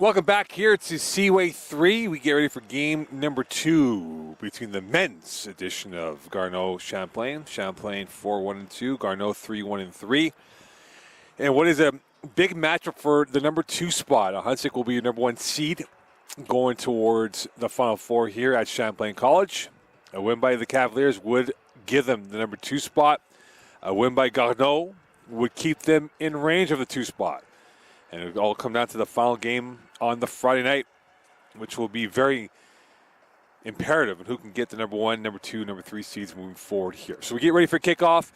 Welcome back here to Seaway 3. We get ready for game number 2 between the men's edition of Garneau Champlain. Champlain 4-1-2, Garneau 3-1-3. And what is a big matchup for the number 2 spot. RSEQ will be your number 1 seed going towards the Final Four here at Champlain College. A win by the Cavaliers would give them the number 2 spot. A win by Garneau would keep them in range of the 2 spot. And it will all come down to the final game on the Friday night, which will be very imperative in who can get the number 1, number 2, number 3 seeds moving forward here. So we get ready for kickoff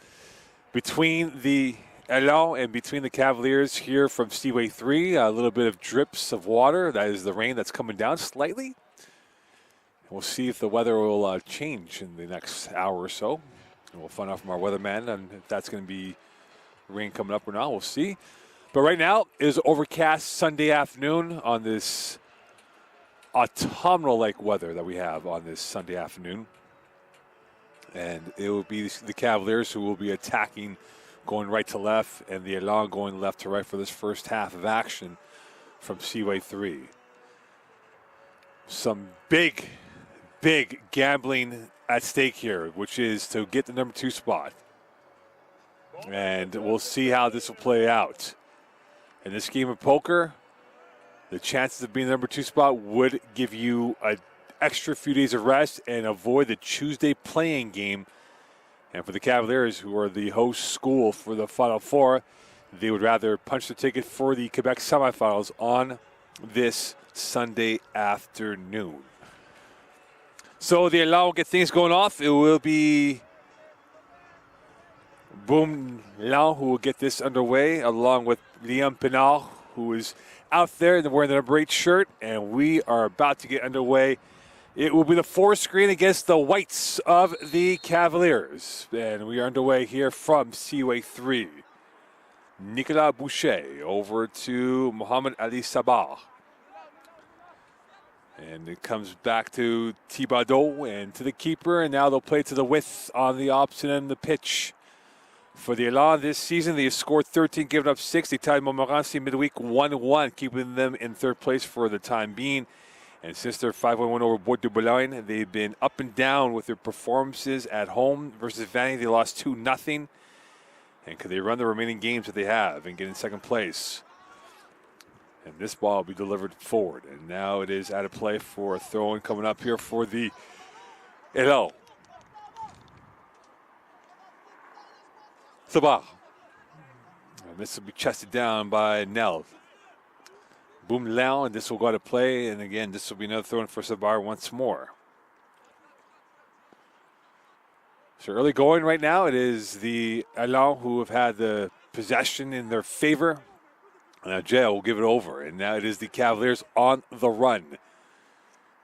between the Elan and between the Cavaliers here from Seaway 3. A little bit of drips of water. That is the rain that's coming down slightly. We'll see if the weather will change in the next hour or so. And we'll find out from our weatherman and if that's going to be rain coming up or not. We'll see. But right now is overcast Sunday afternoon on this autumnal-like weather that we have on this Sunday afternoon. And it will be the Cavaliers who will be attacking, going right to left, and the Elan going left to right for this first half of action from Seaway 3. Some big gambling at stake here, which is to get the number 2 spot. And we'll see how this will play out. In this game of poker, the chances of being the number 2 spot would give you an extra few days of rest and avoid the Tuesday playing game. And for the Cavaliers, who are the host school for the Final Four, they would rather punch the ticket for the Quebec semifinals on this Sunday afternoon. So the Elan will get things going off. It will be Boom Lao who will get this underway, along with Liam Pinard, who is out there and wearing the number 8 shirt, and we are about to get underway. It will be the 4 screen against the whites of the Cavaliers, and we are underway here from Seaway 3. Nicolas Boucher over to Mohamed Ali Sabah. And it comes back to Thibodeau and to the keeper, and now they'll play to the width on the opposite end of the pitch. For the Elan this season, they have scored 13, given up 6. They tied Montmorency midweek 1-1, keeping them in 3rd place for the time being. And since their 5-1 win over Bois de Boulogne, they've been up and down with their performances at home versus Vanny. They lost 2-0. And could they run the remaining games that they have and get in 2nd place? And this ball will be delivered forward. And now it is out of play for a throw-in coming up here for the Elan. Sabah. And this will be chested down by Nel. Boom Lao, and this will go to play. And again, this will be another throw-in for Sabah once more. So early going right now, it is the Elan who have had the possession in their favor. Now Jay will give it over, and now it is the Cavaliers on the run.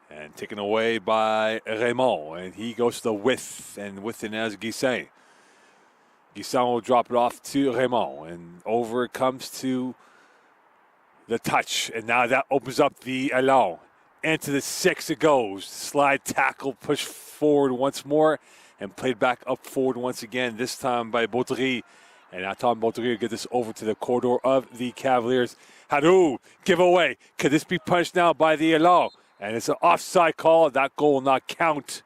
And taken away by Raymond, and he goes to the width, and with it as Guissin. Guissin will drop it off to Raymond, and over it comes to the touch, and now that opens up the Elan. And to the 6 it goes. Slide tackle, push forward once more, and played back up forward once again, this time by Baudry. And now Tom Baudry will get this over to the corridor of the Cavaliers. Hadou, giveaway. Could this be punched now by the Elan? And it's an offside call. That goal will not count.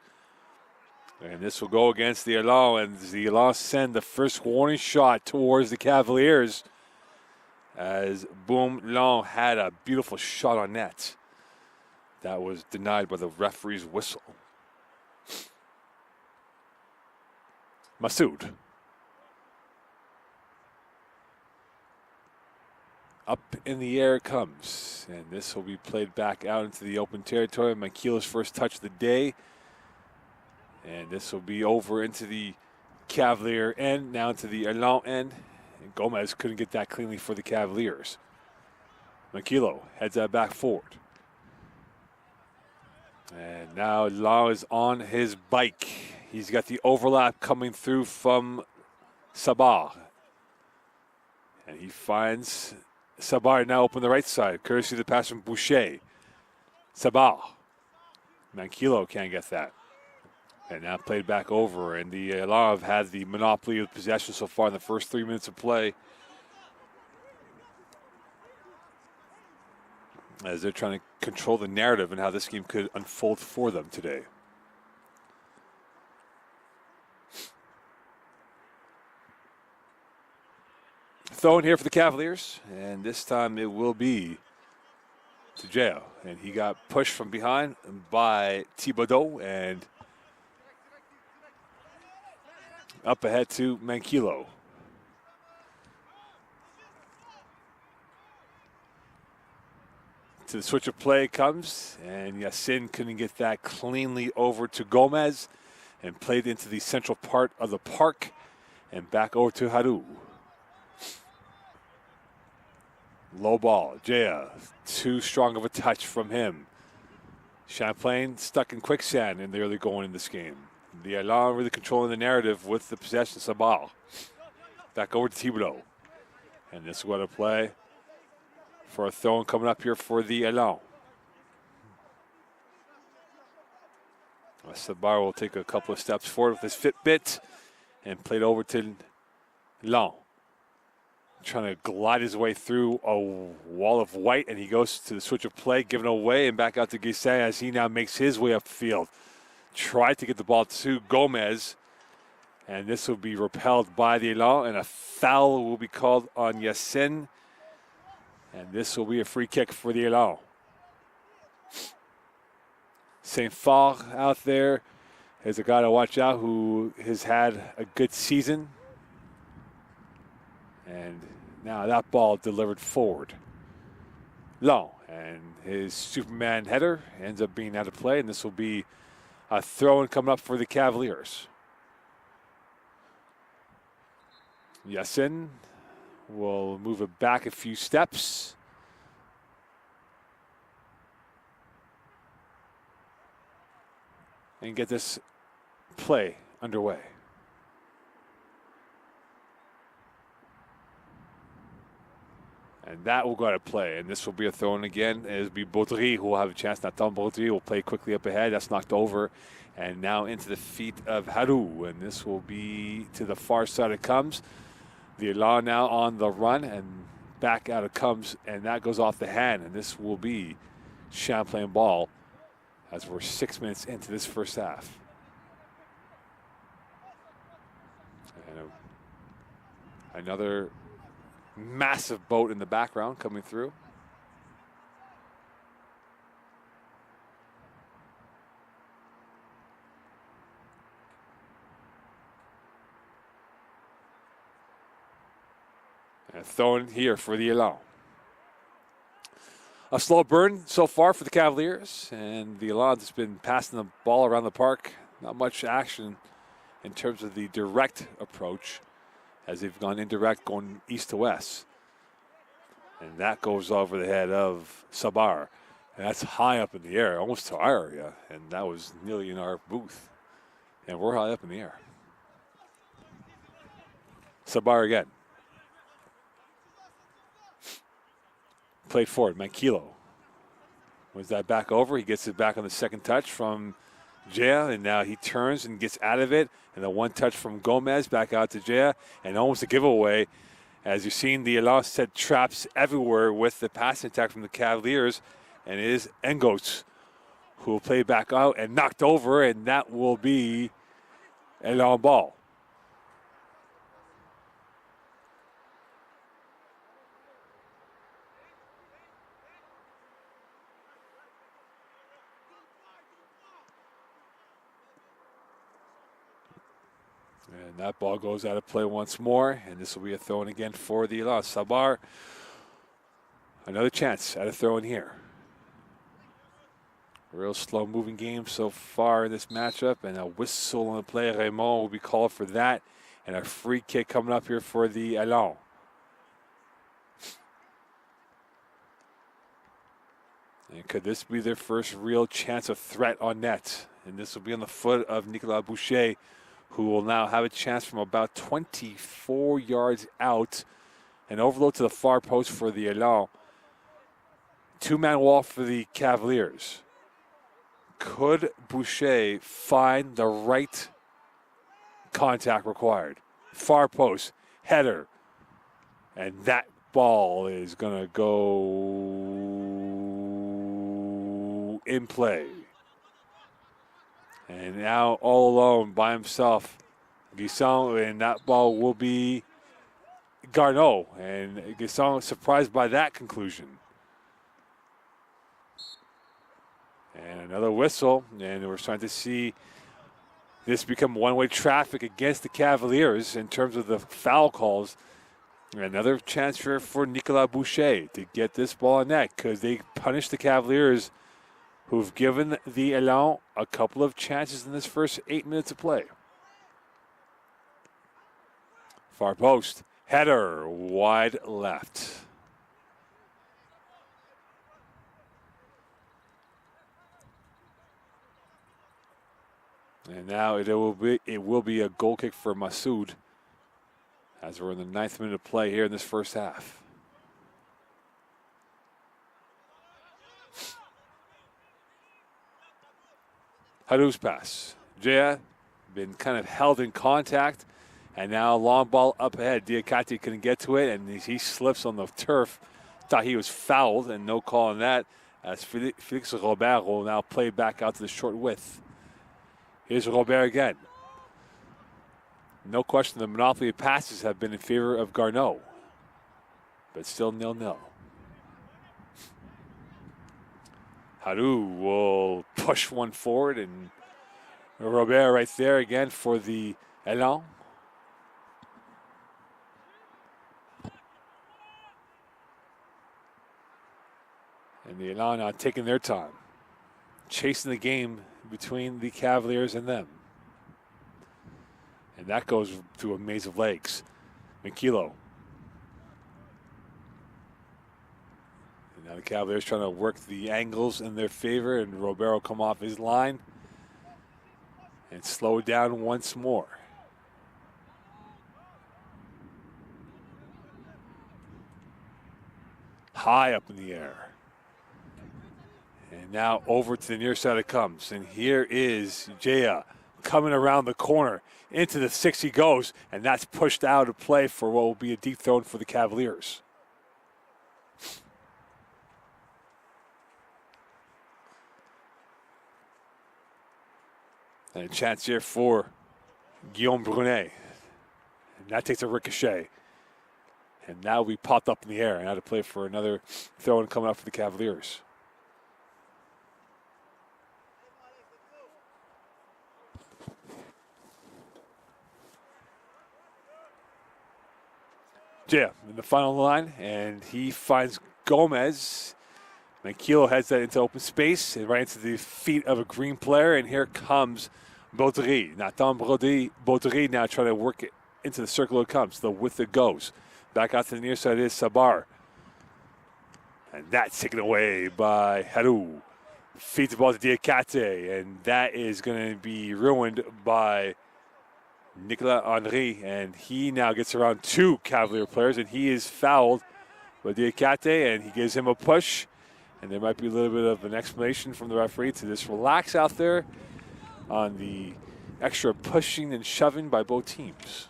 And this will go against the Elan, and the Elan send the first warning shot towards the Cavaliers as Boom Long had a beautiful shot on net. That was denied by the referee's whistle. Masoud. Up in the air it comes, and this will be played back out into the open territory. Makila's first touch of the day. And this will be over into the Cavalier end, now into the Elan end. And Gomez couldn't get that cleanly for the Cavaliers. Makilo heads that back forward. And now Elan is on his bike. He's got the overlap coming through from Sabah. And he finds Sabah now open the right side, courtesy of the pass from Boucher. Sabah. Mankilo can't get that. And now played back over, and the Elan have had the monopoly of possession so far in the first 3 minutes of play. as they're trying to control the narrative and how this game could unfold for them today. Throw in here for the Cavaliers, and this time it will be to Geo. And he got pushed from behind by Thibodeau, and up ahead to Manquillo. To the switch of play comes, and Yacine couldn't get that cleanly over to Gomez, and played into the central part of the park, and back over to Haru. Low ball, Jaya, too strong of a touch from him. Champlain stuck in quicksand in the early going in this game. The Elan really controlling the narrative with the possession. Sabal. Back over to Thibodeau. And this is what a play for a throw coming up here for the Elan. Sabar will take a couple of steps forward with his Fitbit and played over to Elan. Trying to glide his way through a wall of white, and he goes to the switch of play, giving away, and back out to Guissin as he now makes his way upfield. Tried to get the ball to Gomez, and this will be repelled by the Elan, and a foul will be called on Yacine, and this will be a free kick for the Elan. Saint-Fort out there is a guy to watch out who has had a good season. And now that ball delivered forward. Long, and his Superman header ends up being out of play, and this will be a throw-in coming up for the Cavaliers. Yacine will move it back a few steps. And get this play underway. And that will go to play, and this will be a throw-in again. It'll be Baudry who will have a chance. Nathan Baudry will play quickly up ahead. That's knocked over, and now into the feet of Haru, and this will be to the far side it comes. The Elan now on the run, and back out it comes, and that goes off the hand, and this will be Champlain ball as we're 6 minutes into this first half. And another massive boat in the background coming through. And thrown here for the Elan. A slow burn so far for the Cavaliers, and the Elan has been passing the ball around the park. Not much action in terms of the direct approach, as they've gone indirect, going east to west. And that goes over the head of Sabar. And that's high up in the air, almost to our area. And that was nearly in our booth. And we're high up in the air. Sabar again. Played forward, Manquillo. Was that back over? He gets it back on the second touch from Jaya, and now he turns and gets out of it. And the one touch from Gomez back out to Jaya, and almost a giveaway. As you've seen, the Elan set traps everywhere with the passing attack from the Cavaliers, and it is Engos who will play back out and knocked over, and that will be Elan ball. And that ball goes out of play once more, and this will be a throw-in again for the Elan. Sabar, another chance at a throw-in here. Real slow-moving game so far in this matchup, and a whistle on the play. Raymond will be called for that, and a free kick coming up here for the Elan. And could this be their first real chance of threat on net? And this will be on the foot of Nicolas Boucher, who will now have a chance from about 24 yards out. An overload to the far post for the Elan. Two-man wall for the Cavaliers. Could Boucher find the right contact required? Far post, header. And that ball is going to go in play. And now all alone by himself, Guisson, and that ball will be Garneau. And Guisson surprised by that conclusion. And another whistle, and we're starting to see this become one-way traffic against the Cavaliers in terms of the foul calls. Another chance for Nicolas Boucher to get this ball in net because they punished the Cavaliers, who've given the Elan a couple of chances in this first 8 minutes of play. Far post, header, wide left. And now it will be a goal kick for Masoud as we're in the 9th minute of play here in this first half. Hadou's pass. Jaya been kind of held in contact, and now long ball up ahead. Diakate couldn't get to it, and he slips on the turf. Thought he was fouled, and no call on that, as Felix Robert will now play back out to the short width. Here's Robert again. No question the monopoly of passes have been in favor of Garneau, but still 0-0. Hadou will push one forward, and Robert right there again for the Elan. And the Elan now taking their time, chasing the game between the Cavaliers and them. And that goes through a maze of legs. Makilo. And now the Cavaliers trying to work the angles in their favor, and Robert will come off his line and slow it down once more. High up in the air. And now over to the near side it comes. And here is Jaya coming around the corner. Into the 6 he goes, and that's pushed out of play for what will be a deep throw for the Cavaliers. And a chance here for Guillaume Brunet. And that takes a ricochet. And now we popped up in the air and had to play for another throw in coming up for the Cavaliers. Jaya in the final line, and he finds Gomez. Makilo heads that into open space and right into the feet of a green player, and here comes Baudry. Nathan Baudry now trying to work it into the circle it comes. The width it goes. Back out to the near side is Sabar. And that's taken away by Hadou. Feeds the ball to Diakate, and that is going to be ruined by Nicolas Henry, and he now gets around 2 Cavalier players, and he is fouled by Diakate, and he gives him a push, and there might be a little bit of an explanation from the referee to just relax out there on the extra pushing and shoving by both teams.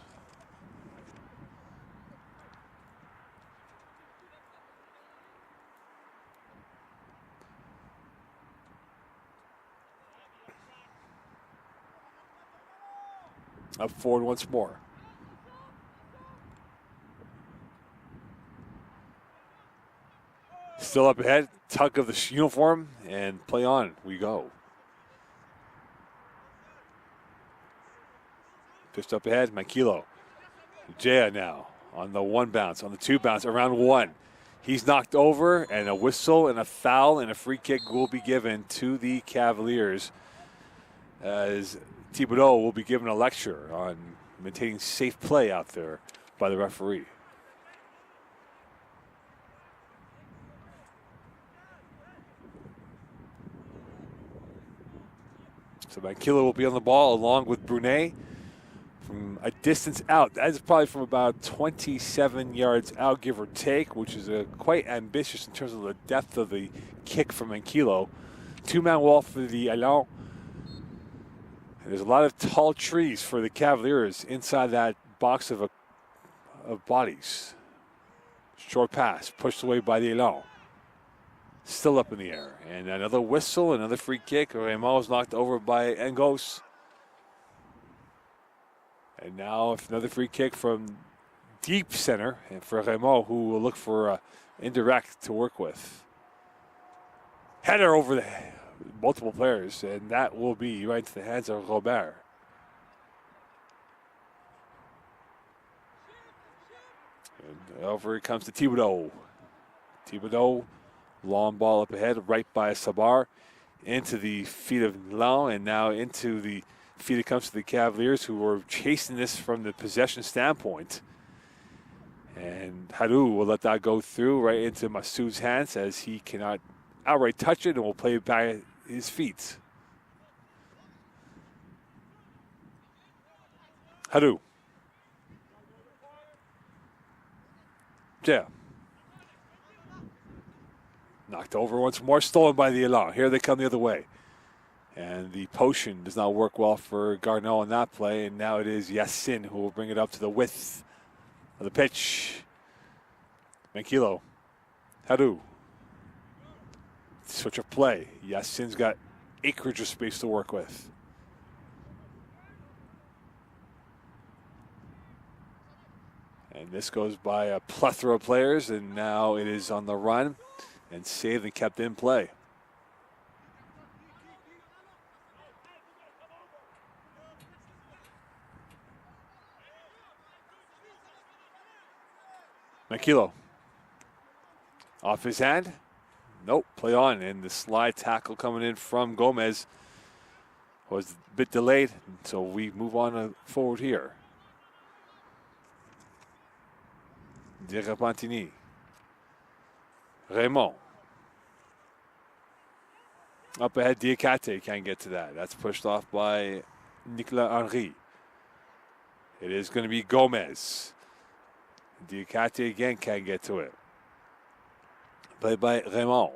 Up forward once more. Still up ahead, tug of the uniform, and play on we go. Just up ahead, Makilo. Jaya now on the 1 bounce, on the 2 bounce, around 1. He's knocked over, and a whistle and a foul and a free kick will be given to the Cavaliers, as Thibodeau will be given a lecture on maintaining safe play out there by the referee. So Makilo will be on the ball along with Brunet from a distance out. That is probably from about 27 yards out, give or take, which is quite ambitious in terms of the depth of the kick from Makilo. 2-man wall for the Elan. And there's a lot of tall trees for the Cavaliers inside that box of bodies. Short pass, pushed away by the Elan. Still up in the air. And another whistle, another free kick. Raymond is knocked over by Engos. And now another free kick from deep center, and for Raymond, who will look for indirect to work with. Header over the multiple players, and that will be right into the hands of Robert. And over it comes to Thibodeau. Thibodeau, long ball up ahead, right by Sabar, into the feet of Milan, and now into the feet it comes to the Cavaliers, who were chasing this from the possession standpoint. And Haru will let that go through right into Masoud's hands as he cannot outright touch it and will play it by his feet. Haru. Yeah. Knocked over once more, stolen by the Elan. Here they come the other way. And the potion does not work well for Garneau on that play, and now it is Yassin who will bring it up to the width of the pitch. Mankilo. Haru. Switch of play. Yassin's got acreage of space to work with. And this goes by a plethora of players, and now it is on the run and saved and kept in play. Mankilo. Off his hand. Nope, play on. And the slide tackle coming in from Gomez was a bit delayed, so we move on forward here. De Repentini. Raymond. Up ahead, Diakate can't get to that. That's pushed off by Nicolas Henry. It is going to be Gomez. Diakate again can't get to it. Played by Raymond.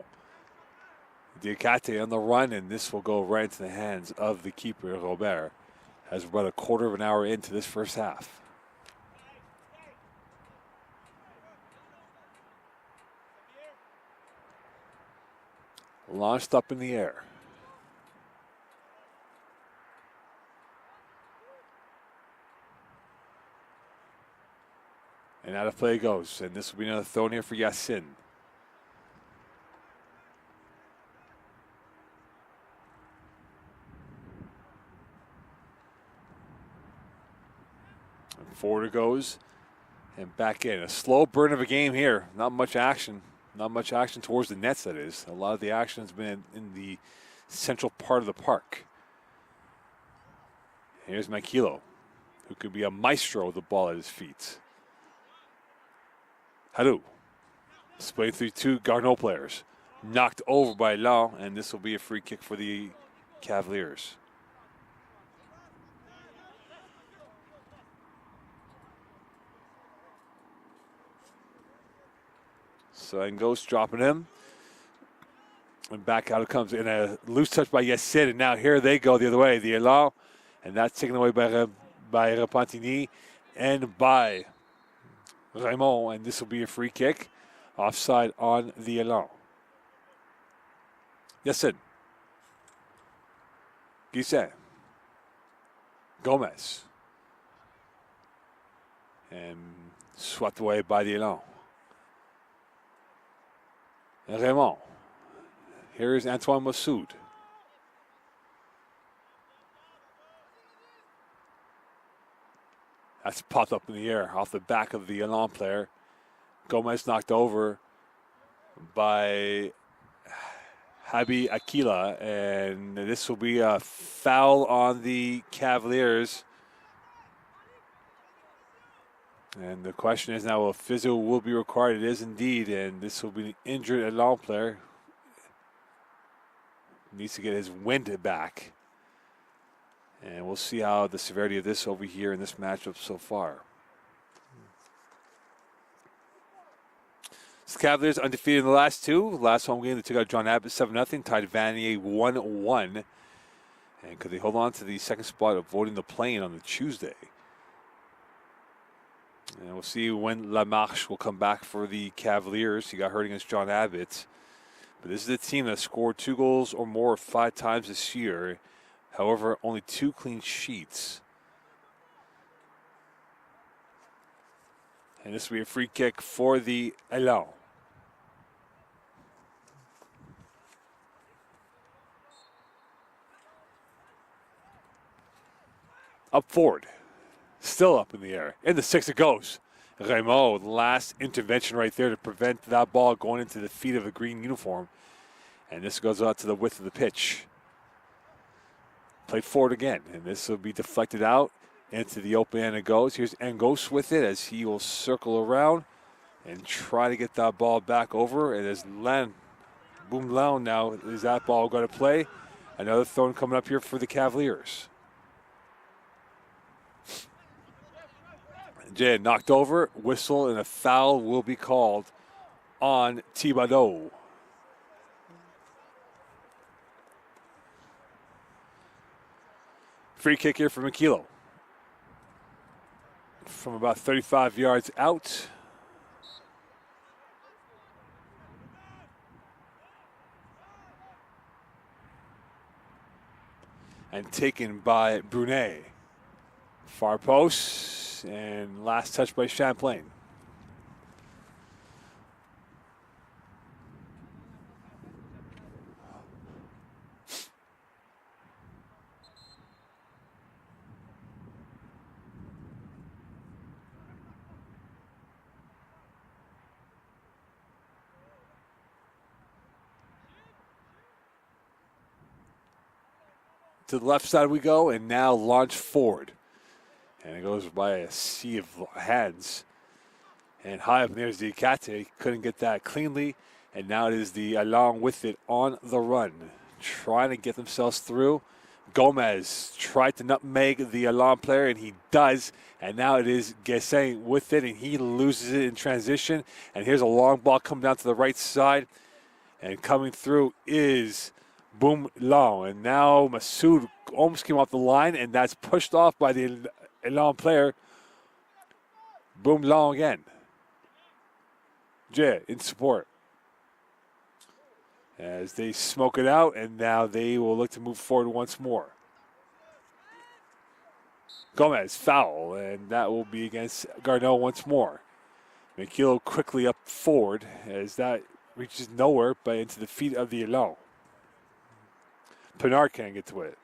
Diakate on the run, and this will go right into the hands of the keeper, Robert, as we're about a quarter of an hour into this first half. Launched up in the air. And out of play it goes. And this will be another throw in here for Yassin. And forward it goes. And back in. A slow burn of a game here. Not much action. Not much action towards the nets, that is. A lot of the action has been in the central part of the park. Here's Mankilo, who could be a maestro with the ball at his feet. Haru, splayed through two Garneau players. Knocked over by Lau, and this will be a free kick for the Cavaliers. So Engos dropping him. And back out it comes in a loose touch by Yassin. And now here they go the other way. The Elan. And that's taken away by Repentini and by Raymond. And this will be a free kick. Offside on the Elan. Yassin. Guisset. Gomez. And swept away by the Elan. Raymond. Here is Antoine Massoud. That's popped up in the air off the back of the Elan player. Gomez knocked over by Habi Akila, and this will be a foul on the Cavaliers. And the question is now, if physio will be required. It is indeed, and this will be an injured Elan player. Needs to get his wind back. And we'll see how the severity of this over here in this matchup so far. The Cavaliers undefeated in the last two. Last home game, they took out John Abbott 7-0, tied Vanier 1-1. And could they hold on to the second spot, avoiding the play-in on the Tuesday? And we'll see when Lamarche will come back for the Cavaliers. He got hurt against John Abbott. But this is a team that scored 2 goals or more 5 times this year. However, only 2 clean sheets. And this will be a free kick for the Elan. Up forward. Still up in the air. In the 6 it goes. Raymond, last intervention right there to prevent that ball going into the feet of the green uniform. And this goes out to the width of the pitch. Played forward again. And this will be deflected out. Into the open end it goes. Here's Engos with it as he will circle around and try to get that ball back over. And as Boom Lao now, is that ball going to play? Another throw coming up here for the Cavaliers. Jay knocked over, whistle, and a foul will be called on Thibodeau. Free kick here for Makilo. From about 35 yards out. And taken by Brunet. Far post, and last touch by Champlain. To the left side we go, and now launch forward. And it goes by a sea of hands. And high up there's the Ikate. Couldn't get that cleanly. And now it is the Along with it on the run. Trying to get themselves through. Gomez tried to nutmeg the Along player, and he does. And now it is Gessin with it, and he loses it in transition. And here's a long ball coming down to the right side. And coming through is Boom Long. And now Masoud almost came off the line, and that's pushed off by the Elan player. Boom Long again. Jay in support. As they smoke it out, and now they will look to move forward once more. Gomez foul, and that will be against Garneau once more. Makilo quickly up forward as that reaches nowhere but into the feet of the Elan. Pinard can't get to it.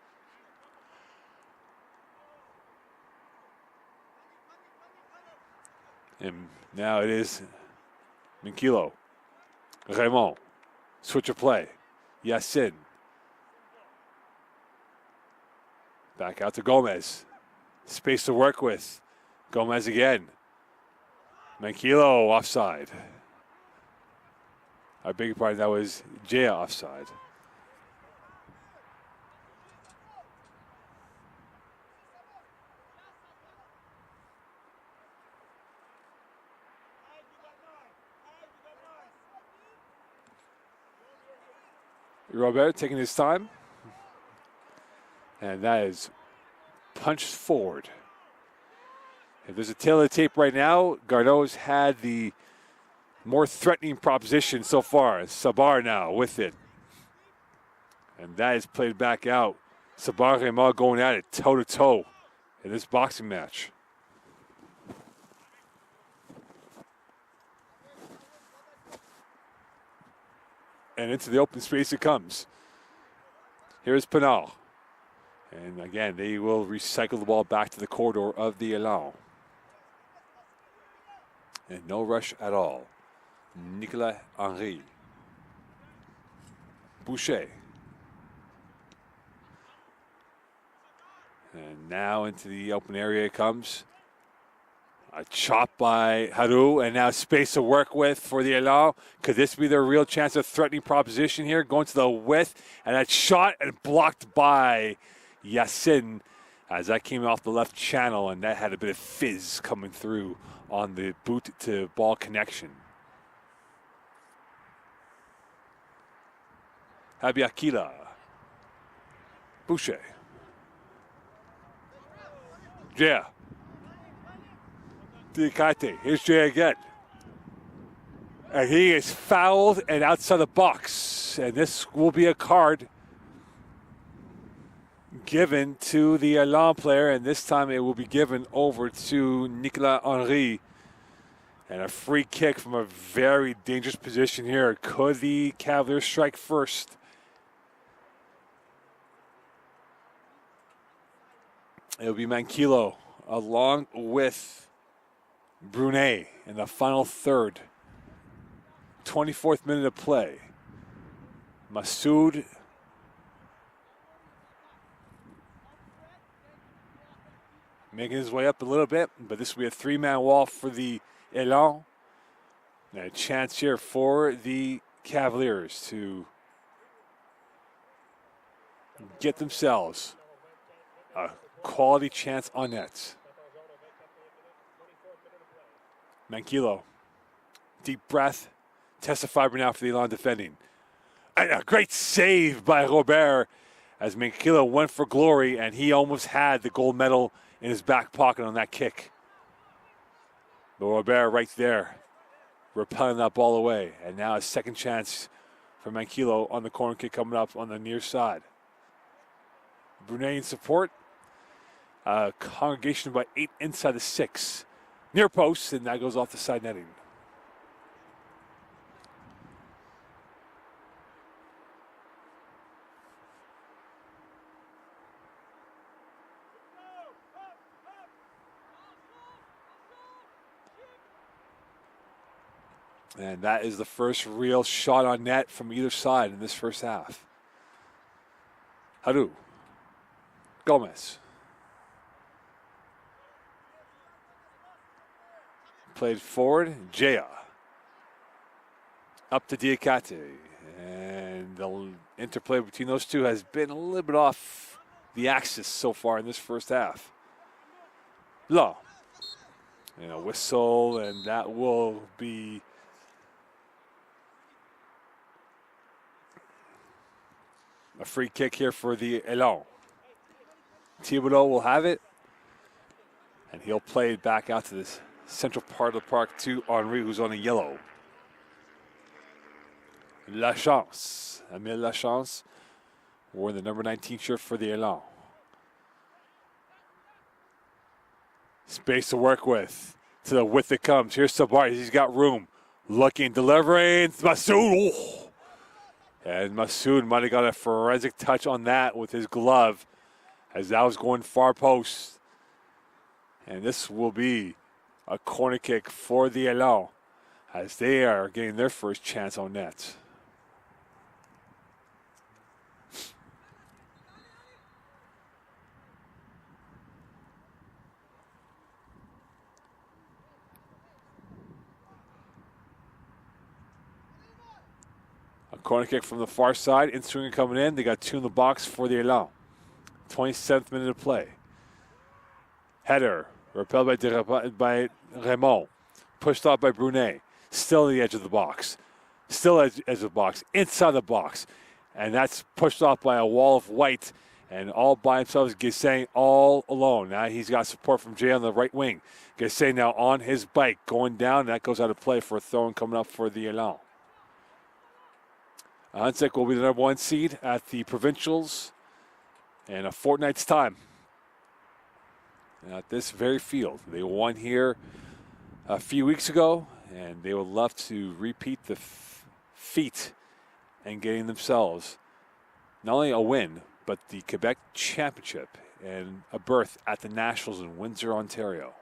And now it is Makilo. Raymond. Switch of play. Yassin. Back out to Gomez. Space to work with. Gomez again. Makilo offside. I beg your pardon, that was Jaya offside. Robert taking his time. And that is punched forward. If there's a tail of the tape right now, Garneau's had the more threatening proposition so far. Sabar now with it. And that is played back out. Sabar and Raymond going at it toe-to-toe in this boxing match. And into the open space it comes. Here's Pinal. And again, they will recycle the ball back to the corridor of the Elan. And no rush at all. Nicolas Henry. Boucher. And now into the open area it comes. A chop by Haru, and now space to work with for the Elan. Could this be their real chance of threatening proposition here? Going to the width, and that shot and blocked by Yassin as that came off the left channel, and that had a bit of fizz coming through on the boot to ball connection. Habiakila. Boucher. Jaya. Diakate. Here's Jay again. And he is fouled and outside the box. close, and this will be a card given to the Elan player, and this time it will be given over to Nicolas Henry. And a free kick from a very dangerous position here. Could the Cavaliers strike first? It will be Manquillo along with Brunet in the final third. 24th minute of play. Massoud making his way up a little bit, but this will be a three-man wall for the Elan. And a chance here for the Cavaliers to get themselves a quality chance on net. Manquillo, deep breath, test of fiber now for the Elan defending. And a great save by Robert as Manquillo went for glory, and he almost had the gold medal in his back pocket on that kick. But Robert right there, repelling that ball away. And now a second chance for Manquillo on the corner kick coming up on the near side. Brunet in support. Congregation by 8 inside the 6. Near post, and that goes off the side netting. And that is the first real shot on net from either side in this first half. Haru. Gomez. Played forward. Jaya. Up to Diakate. And the interplay between those two has been a little bit off the axis so far in this first half. Law. And a whistle, and that will be a free kick here for the Elan. Thibodeau will have it, and he'll play it back out to this central part of the park to Henry, who's on a yellow. Lachance, Emile Lachance, wore the number 19 shirt for the Elan. Space to work with. To the width it comes. Here's Sabari. He's got room. Looking, delivering. Massoud. Oh. And Massoud might have got a forensic touch on that with his glove as that was going far post. And this will be a corner kick for the Elan as they are getting their first chance on net. Corner kick from the far side. In-swinger coming in. They got two in the box for the Elan. 27th minute of play. Header. Repelled by Raymond. Pushed off by Brunet. Still at the edge of the box. Still at the edge of the box. Inside the box. And that's pushed off by a wall of white. And all by himself is Guessin all alone. Now he's got support from Jay on the right wing. Guessin now on his bike. Going down. That goes out of play for a throw-in coming up for the Elan. RSEQ will be the number 1 seed at the Provincials in a fortnight's time. At this very field. They won here a few weeks ago, and they would love to repeat the feat and getting themselves not only a win, but the Quebec Championship and a berth at the Nationals in Windsor, Ontario.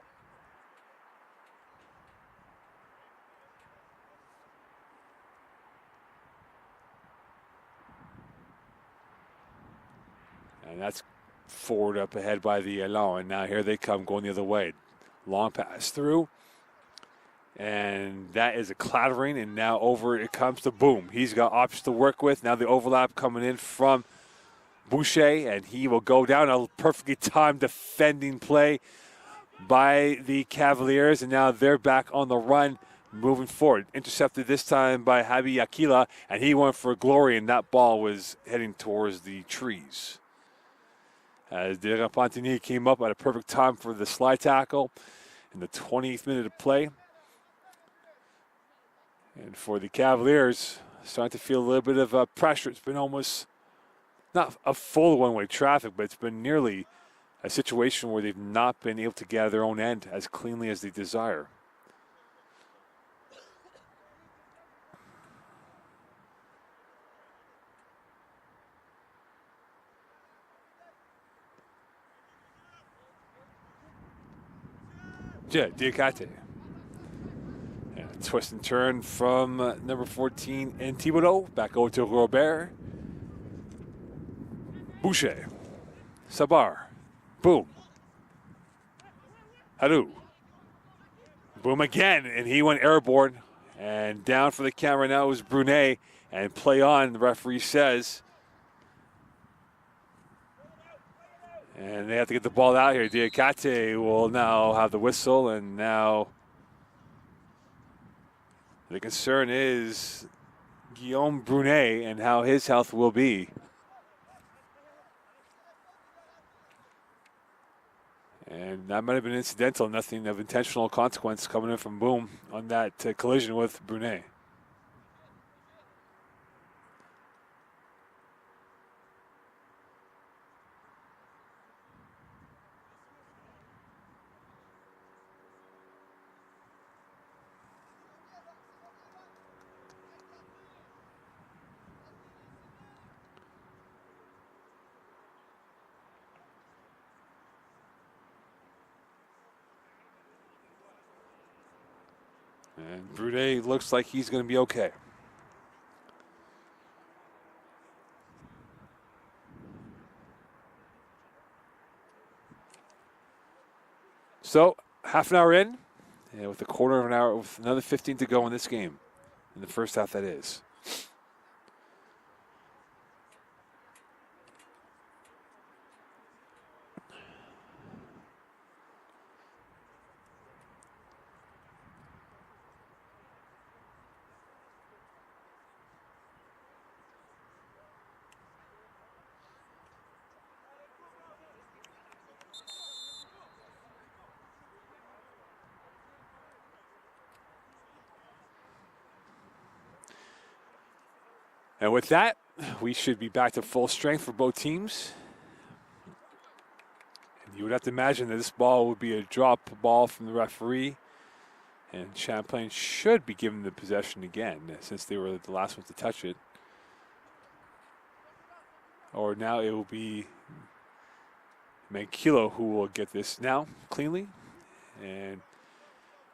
And that's forward up ahead by the Elan. And now here they come going the other way. Long pass through. And that is a clattering. And now over it comes to Boom. He's got options to work with. Now the overlap coming in from Boucher. And he will go down. A perfectly timed defending play by the Cavaliers. And now they're back on the run moving forward. Intercepted this time by Habi Akila. And he went for glory. And that ball was heading towards the trees. As De Repentigny came up at a perfect time for the slide tackle in the 20th minute of play. And for the Cavaliers, starting to feel a little bit of pressure. It's been almost not a full one-way traffic, but it's been nearly a situation where they've not been able to get their own end as cleanly as they desire. Diakate. And a twist and turn from number 14 in Thibodeau. Back over to Robert. Boucher. Sabar. Boom. Haru. Boom again, and he went airborne. And down for the camera now is Brunet. And play on, the referee says. And they have to get the ball out here. Diakate will now have the whistle, and now the concern is Guillaume Brunet and how his health will be. And that might have been incidental, nothing of intentional consequence coming in from Boom on that collision with Brunet. And Brunet looks like he's going to be okay. So, half an hour in, and with a quarter of an hour, with another 15 to go in this game. In the first half, that is. And with that, we should be back to full strength for both teams. And you would have to imagine that this ball would be a drop ball from the referee. And Champlain should be given the possession again, since they were the last ones to touch it. Or now it will be Manquillo who will get this now cleanly. And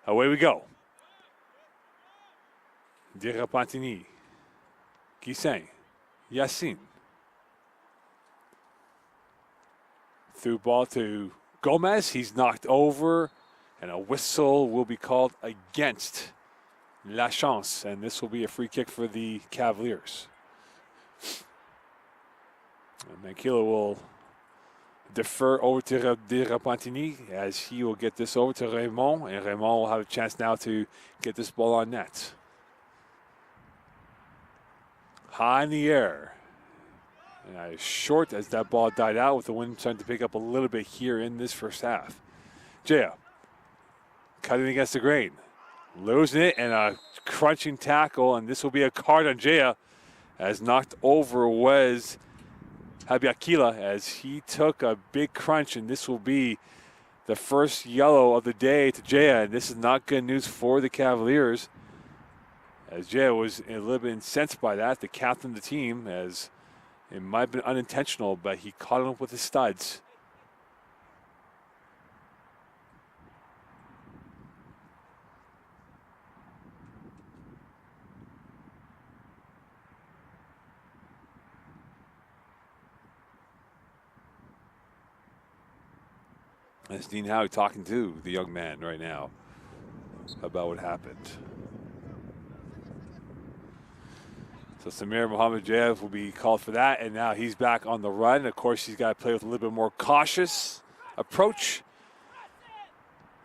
away we go. Dirapantini. Guissin, Yassin. Through ball to Gomez. He's knocked over, and a whistle will be called against La Chance, and this will be a free kick for the Cavaliers. And Manquillo will defer over to Dirapantini as he will get this over to Raymond, and Raymond will have a chance now to get this ball on net. High in the air. And as short as that ball died out, with the wind starting to pick up a little bit here in this first half. Jaya cutting against the grain. Losing it, and a crunching tackle, and this will be a card on Jaya, as knocked over was Habiakila as he took a big crunch, and this will be the first yellow of the day to Jaya, and this is not good news for the Cavaliers. As Jaya was a little bit incensed by that, the captain of the team, as it might have been unintentional, but he caught him up with his studs. That's Dean Howe talking to the young man right now about what happened. So Samir Mohammed-Jayev will be called for that, and now he's back on the run. Of course, he's got to play with a little bit more cautious approach.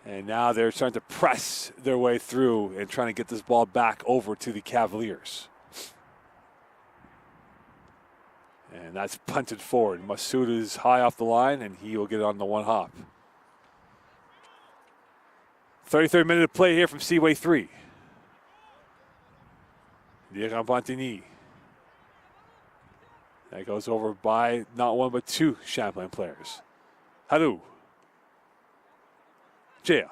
And now they're starting to press their way through and trying to get this ball back over to the Cavaliers. And that's punted forward. Masoud is high off the line, and he will get it on the one hop. 33rd minute of play here from Seaway 3. De Rampantini. That goes over by not one but two Champlain players. Haru. Jaya.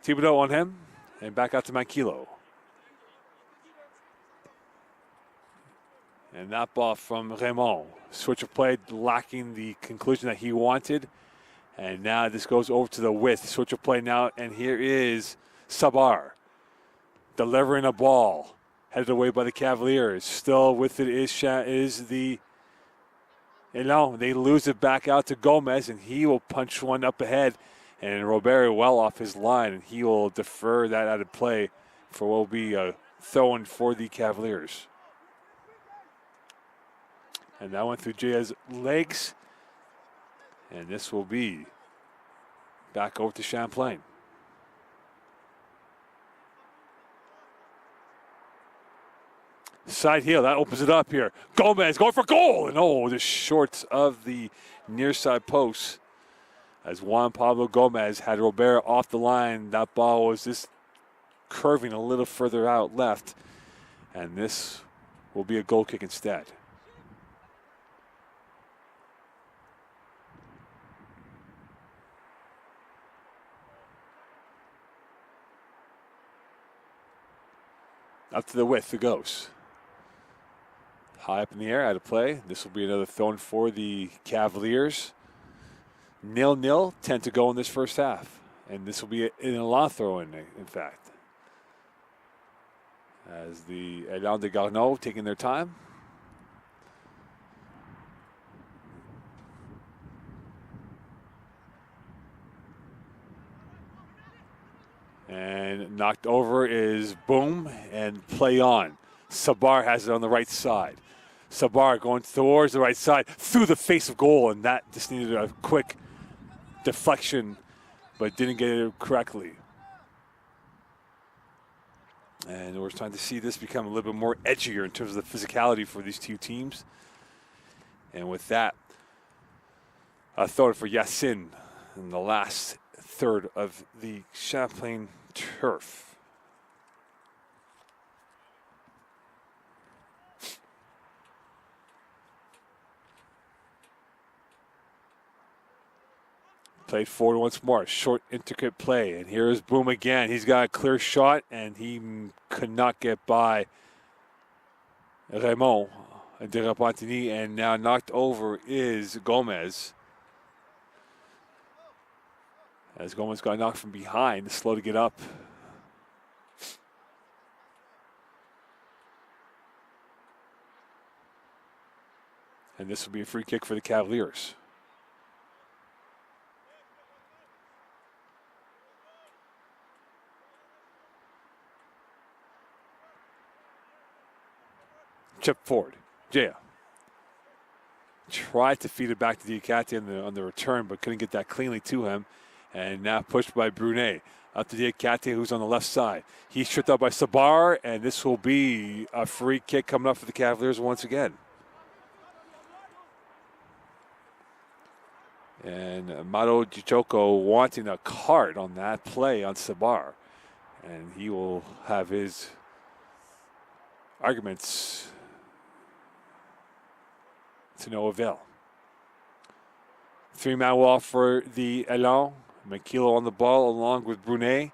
Thibodeau on him, and back out to Mankilo. And that ball from Raymond. Switch of play lacking the conclusion that he wanted. And now this goes over to the width. Switch of play now, and here is Sabar. Delivering a ball. Headed away by the Cavaliers. Still with it is the Elan. They lose it back out to Gomez, and he will punch one up ahead. And Robert well off his line, and he will defer that out of play for what will be a throw-in for the Cavaliers. And that went through Jaya's legs. And this will be back over to Champlain. Side heel, that opens it up here. Gomez going for goal. And oh, just short of the near side post. As Juan Pablo Gomez had Robert off the line, that ball was just curving a little further out left. And this will be a goal kick instead. Up to the width it goes. High up in the air, out of play. This will be another throw-in for the Cavaliers. 0-0, 10 to go in this first half. And this will be an Elan throw-in, in fact. As the Elan de Garneau taking their time. And knocked over is Boom and play on. Sabar has it on the right side. Sabar going towards the right side through the face of goal, and that just needed a quick deflection, but didn't get it correctly. And we're starting to see this become a little bit more edgier in terms of the physicality for these two teams. And with that, a throw for Yassin in the last third of the Champlain turf. Played forward once more. Short, intricate play. And here is Boom again. He's got a clear shot, and he could not get by Raymond de Rampantini. And now knocked over is Gomez. As Gomez got knocked from behind, slow to get up. And this will be a free kick for the Cavaliers. Chip forward. Jaya. Tried to feed it back to Diakate on the return, but couldn't get that cleanly to him. And now pushed by Brunet. Up to Diakate, who's on the left side. He's tripped up by Sabar, and this will be a free kick coming up for the Cavaliers once again. And Mato Gichoko wanting a card on that play on Sabar. And he will have his arguments to no avail. Three-man wall for the Elan. Mankilo on the ball along with Brunet.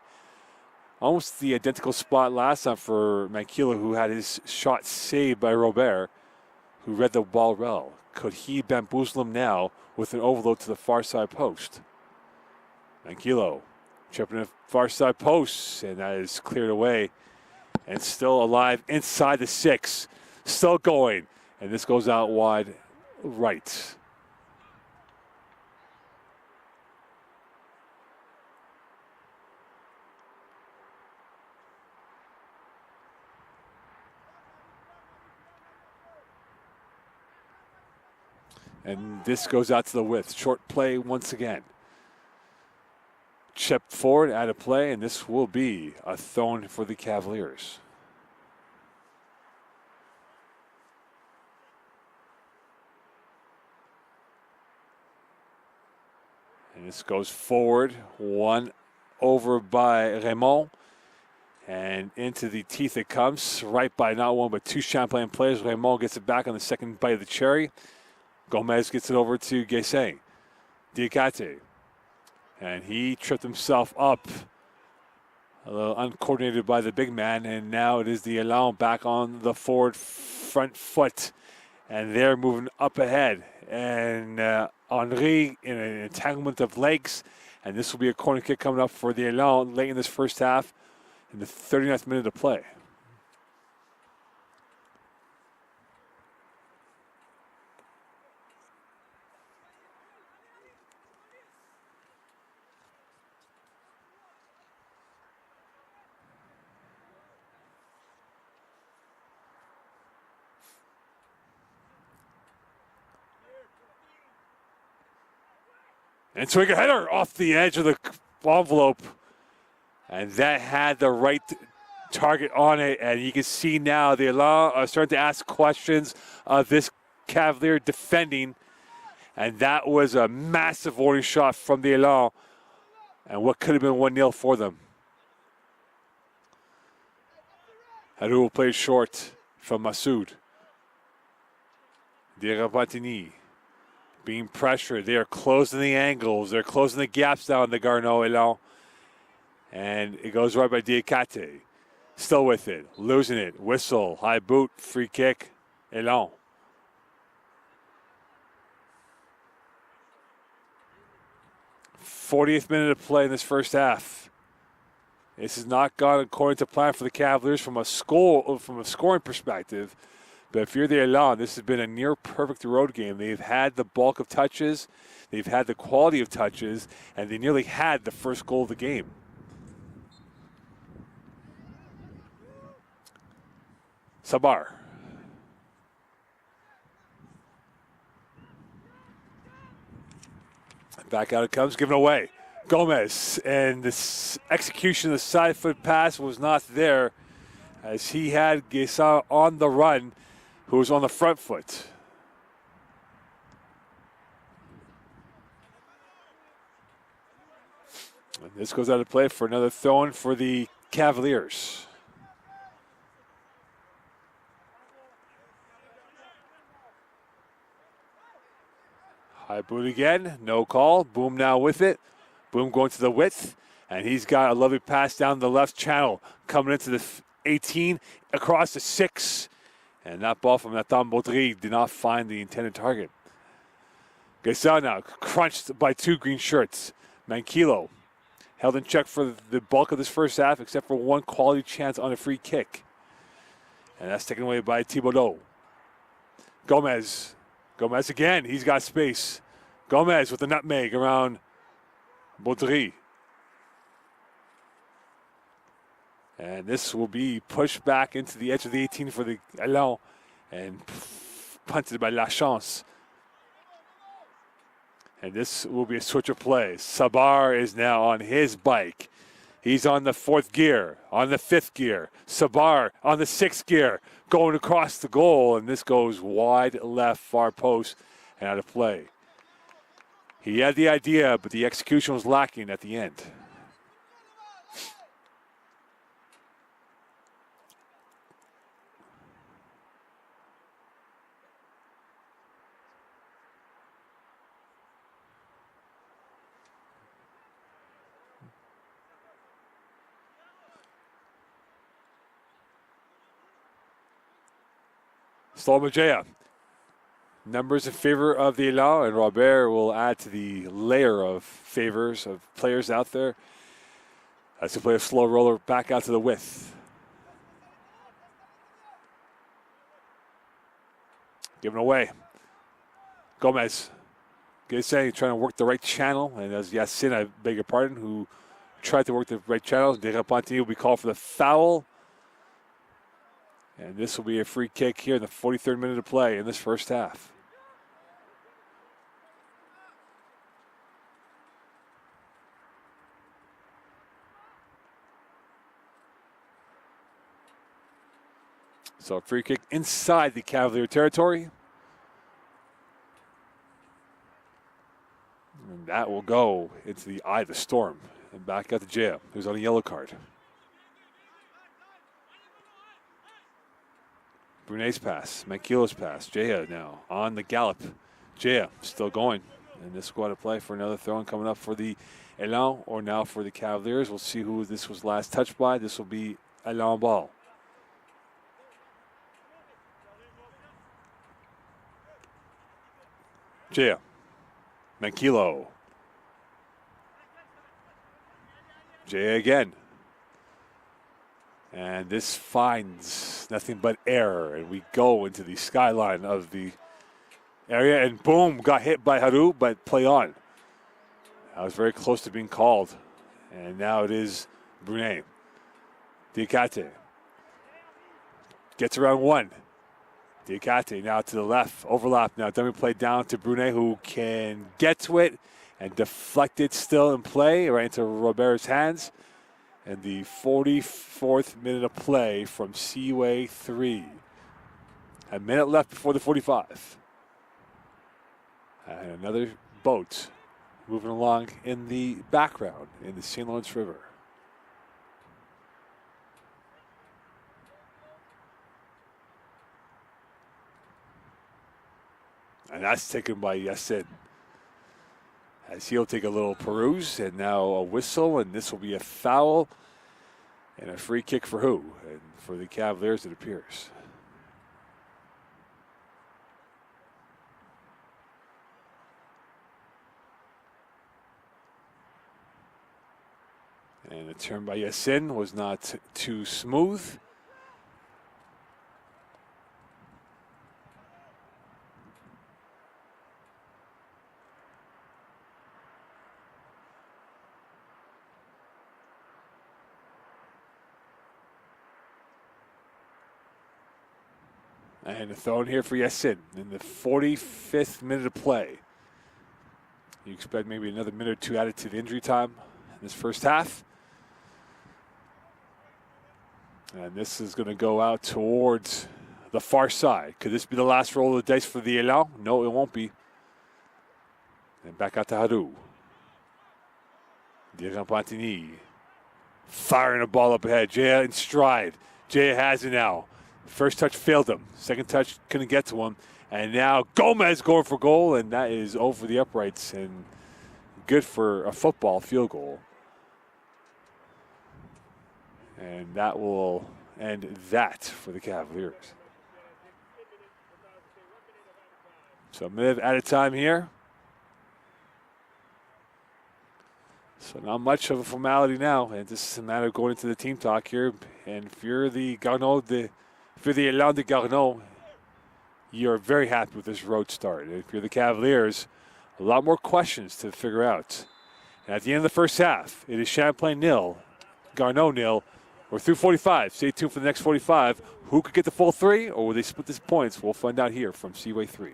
Almost the identical spot last time for Mankilo, who had his shot saved by Robert, who read the ball well. Could he bamboozle him now with an overload to the far side post? Mankilo tripping the far side post, and that is cleared away. And still alive inside the 6. Still going. And this goes out wide right. And this goes out to the width. Short play once again. Chipped forward, out of play, and this will be a throw-in for the Cavaliers. And this goes forward, one over by Raymond. And into the teeth it comes, right by not one but two Champlain players. Raymond gets it back on the second bite of the cherry. Gomez gets it over to Guessin. Diakate. And he tripped himself up. A little uncoordinated by the big man. And now it is the Elan back on the forward front foot. And they're moving up ahead. And Henri in an entanglement of legs. And this will be a corner kick coming up for the Elan late in this first half. In the 39th minute of play. And swing a header off the edge of the envelope. And that had the right target on it. And you can see now the Elan are starting to ask questions of this Cavalier defending. And that was a massive warning shot from the Elan. And what could have been 1-0 for them. Harou will play short from Massoud. Dirabatini being pressured. They are closing the angles. They're closing the gaps down the Garneau Elan. And it goes right by Diakate. Still with it. Losing it. Whistle. High boot. Free kick. Elan. '40th minute of play in this first half. This has not gone according to plan for the Cavaliers from a scoring perspective. But if you're the Elan, this has been a near perfect road game. They've had the bulk of touches. They've had the quality of touches. And they nearly had the first goal of the game. Sabar. Back out it comes, given away. Gomez, and this execution of the side foot pass was not there as he had Guessin on the run, who was on the front foot. And this goes out of play for another throw-in for the Cavaliers. High boot again, no call. Boom now with it. Boom going to the width, and he's got a lovely pass down the left channel, coming into the 18, across the 6. And that ball from Nathan Baudry did not find the intended target. Guessin now crunched by two green shirts. Manquillo held in check for the bulk of this first half, except for one quality chance on a free kick. And that's taken away by Thibodeau. Gomez again, he's got space. Gomez with the nutmeg around Baudry. And this will be pushed back into the edge of the 18 for the Elan and punted by Lachance. And this will be a switch of play. Sabar is now on his bike. He's on the 4th gear, on the 5th gear. Sabar on the 6th gear, going across the goal, and this goes wide left, far post, and out of play. He had the idea, but the execution was lacking at the end. Slomajea. Numbers in favor of the Elan, and Robert will add to the layer of favors of players out there as they play a slow roller back out to the width. Given away. Gomez. Guessin trying to work the right channel, and as Yacine, I beg your pardon, who tried to work the right channel. Derapanti will be called for the foul. And this will be a free kick here in the 43rd minute of play in this first half. So a free kick inside the Cavalier territory. And that will go into the eye of the storm and back out to jail. Who's on a yellow card. Brunei's pass, Mankilo's pass. Jaya now on the gallop. Jaya still going. And this squad to play for another throw-in coming up for the Elan or now for the Cavaliers. We'll see who this was last touched by. This will be Elan ball. Jaya. Mankilo. Jaya again. And this finds nothing but air. And we go into the skyline of the area. And boom, got hit by Haru, but play on. I was very close to being called. And now it is Brunei. Diakate. Gets around one. Diakate now to the left. Overlap now. Dummy play down to Brunei, who can get to it and deflect it still in play right into Robert's hands. And the 44th minute of play from Seaway 3. A minute left before the 45. And another boat moving along in the background in the St. Lawrence River. And that's taken by Yassin. As he'll take a little peruse, and now a whistle, and this will be a foul and a free kick for who? And for the Cavaliers, it appears. And the turn by Yassin was not too smooth. And a throw in here for Yassin in the 45th minute of play. You expect maybe another minute or two added to the injury time in this first half. And this is going to go out towards the far side. Could this be the last roll of the dice for the Elan? No, it won't be. And back out to Haru. Diego Pantini firing a ball up ahead. Jaya in stride. Jaya has it now. First touch failed him. Second touch couldn't get to him. And now Gomez going for goal, and that is over the uprights and good for a football field goal. And that will end that for the Cavaliers. So a minute at a time here. So not much of a formality now, and this is a matter of going into the team talk here. And if you're the Garneau, if you're the Elan de Garneau, you're very happy with this road start. If you're the Cavaliers, a lot more questions to figure out. And at the end of the first half, it is Champlain 0, Garneau 0. We're through 45. Stay tuned for the next 45. Who could get the full three, or will they split these points? We'll find out here from Seaway 3.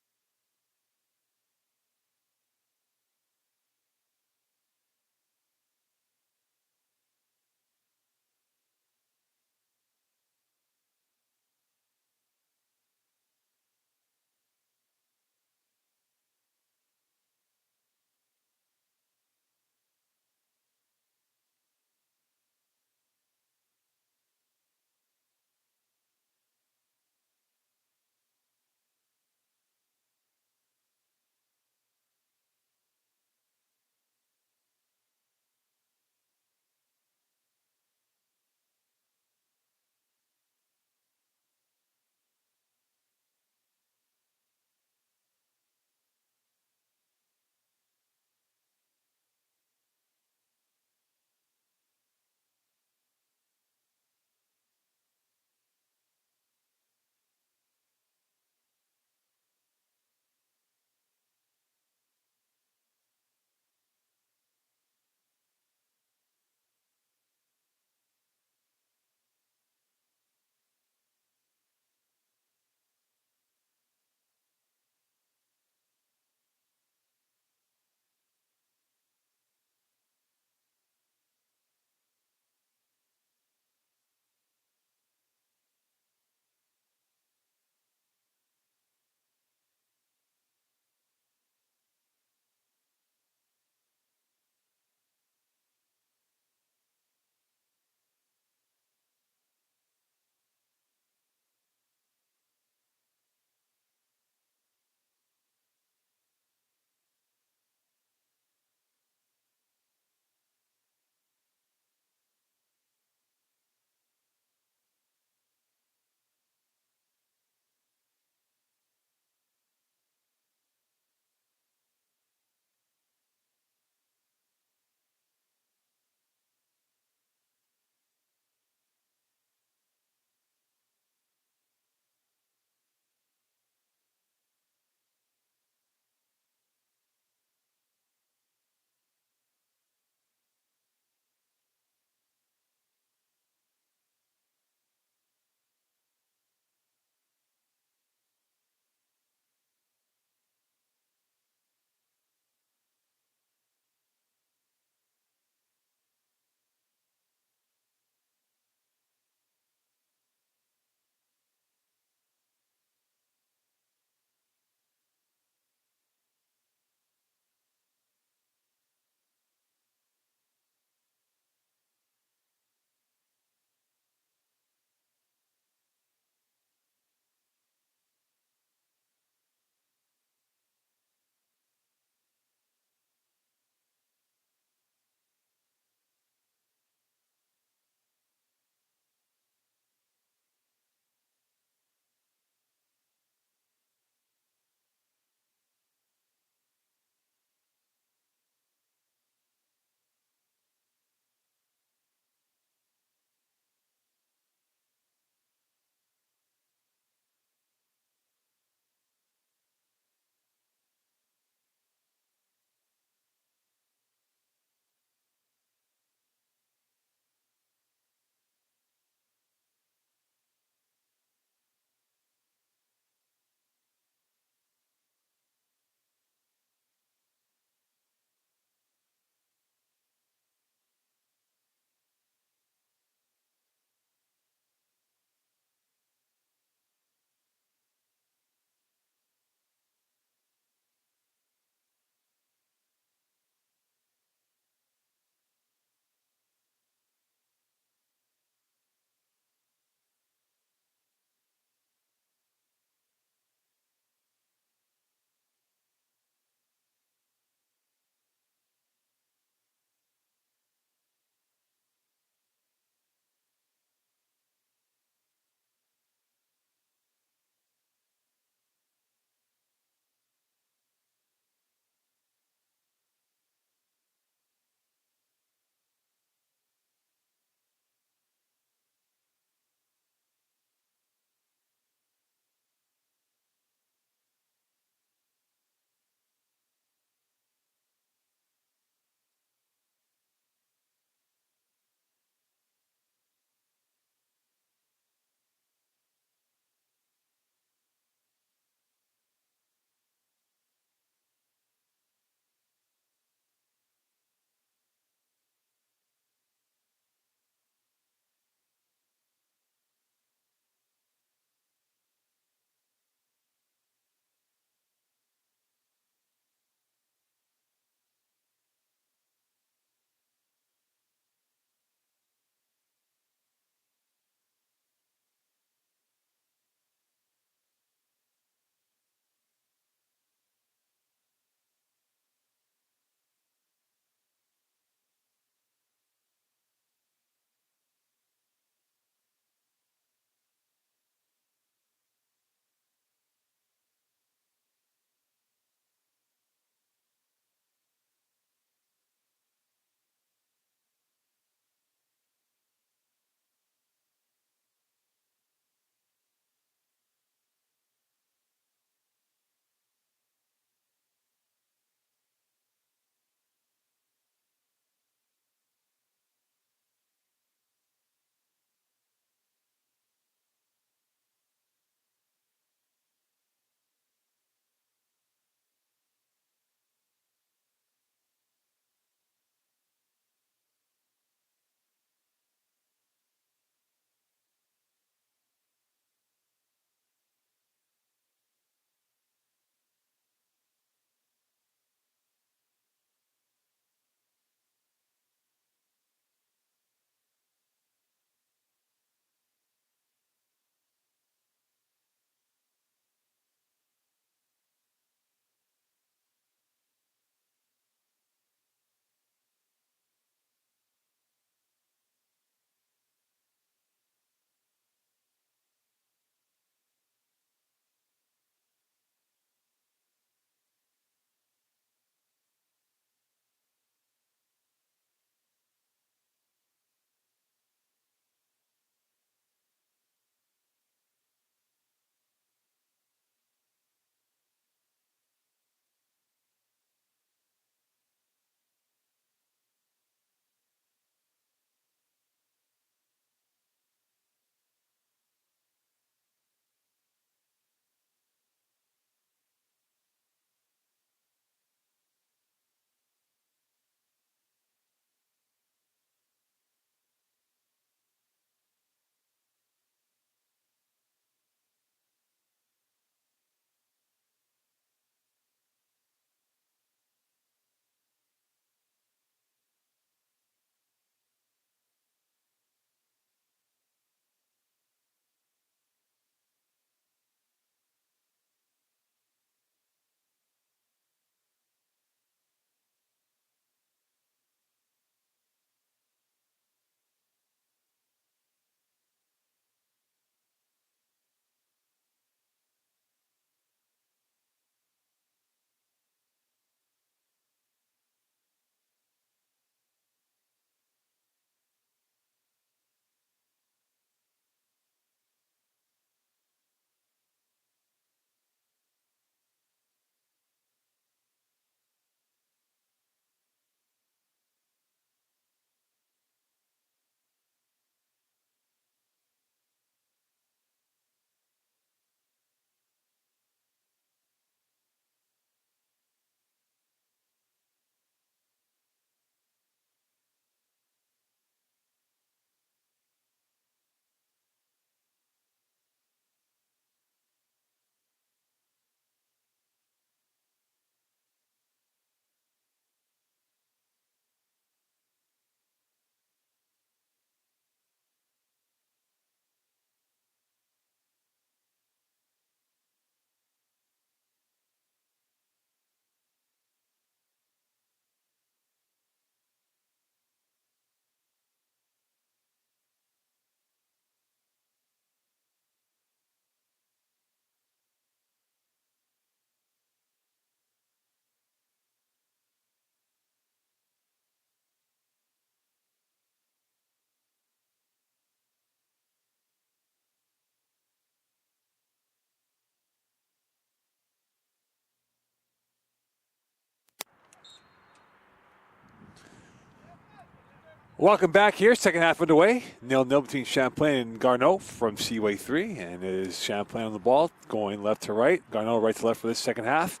Welcome back here. Second half underway. 0-0 between Champlain and Garneau from Seaway 3. And it is Champlain on the ball, going left to right. Garneau right to left for this second half.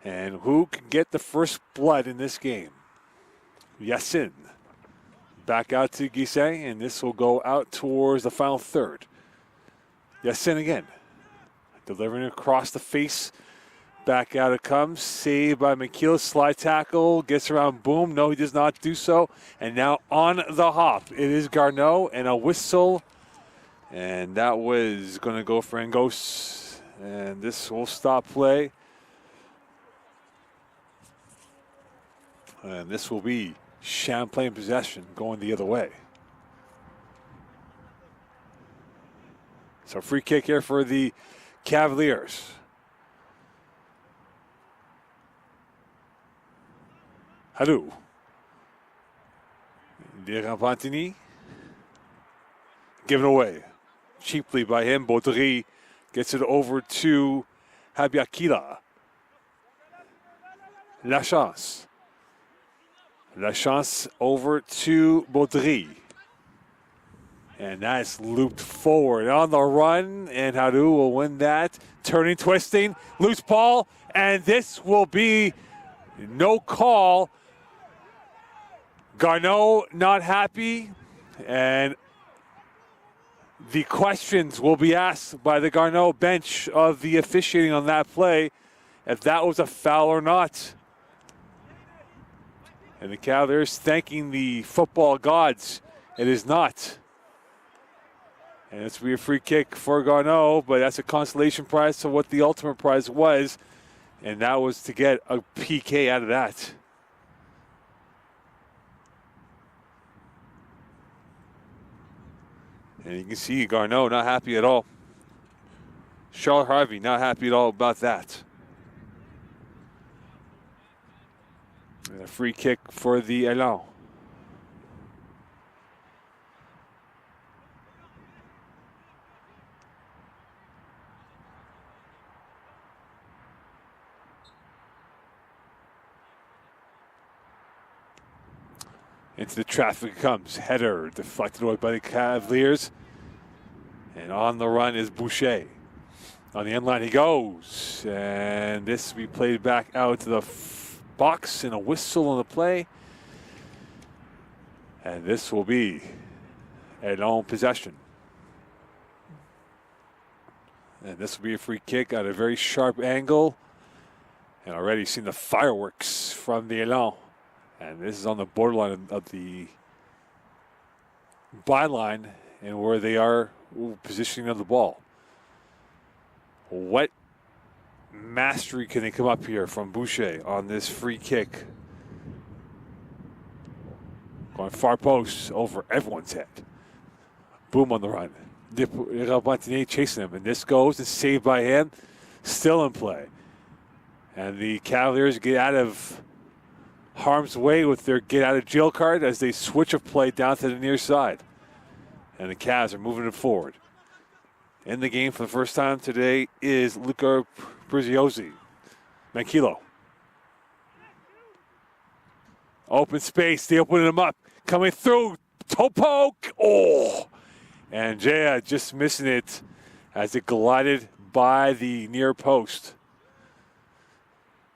And who can get the first blood in this game? Yassin. Back out to Guisset, and this will go out towards the final third. Yassin again. Delivering across the face. Back out it comes. Saved by McKeel. Slide tackle. Gets around Boom. No, he does not do so. And now on the hop. It is Garneau and a whistle. And that was going to go for Engos. And this will stop play. And this will be Champlain possession going the other way. So free kick here for the Cavaliers. Hadou. De Rampantini. Given away cheaply by him. Baudry gets it over to Habiakila. Lachance. Lachance over to Baudry. And that is looped forward on the run. And Hadou will win that. Turning, twisting, loose ball. And this will be no call. Garneau not happy, and the questions will be asked by the Garneau bench of the officiating on that play, if that was a foul or not. And the Cavaliers thanking the football gods, it is not. And it's be a free kick for Garneau, but that's a consolation prize to what the ultimate prize was, and that was to get a PK out of that. And you can see Garneau not happy at all. Charles Harvey not happy at all about that. And a free kick for the Elan. Into the traffic comes. Header deflected away by the Cavaliers. And on the run is Boucher. On the end line he goes. And this will be played back out to the box and a whistle on the play. And this will be a long possession. And this will be a free kick at a very sharp angle. And already seen the fireworks from the Elan. And this is on the borderline of the byline and where they are positioning of the ball. What mastery can they come up here from Boucher on this free kick? Going far post over everyone's head. Boom on the run. Rampantini chasing him, and this goes and saved by him. Still in play. And the Cavaliers get out of harm's way with their get out of jail card as they switch of play down to the near side. And the Cavs are moving it forward. In the game for the first time today is Luca Briziosi. Manquillo. Open space, they open him up. Coming through, toe poke. Oh! And Jaya just missing it as it glided by the near post.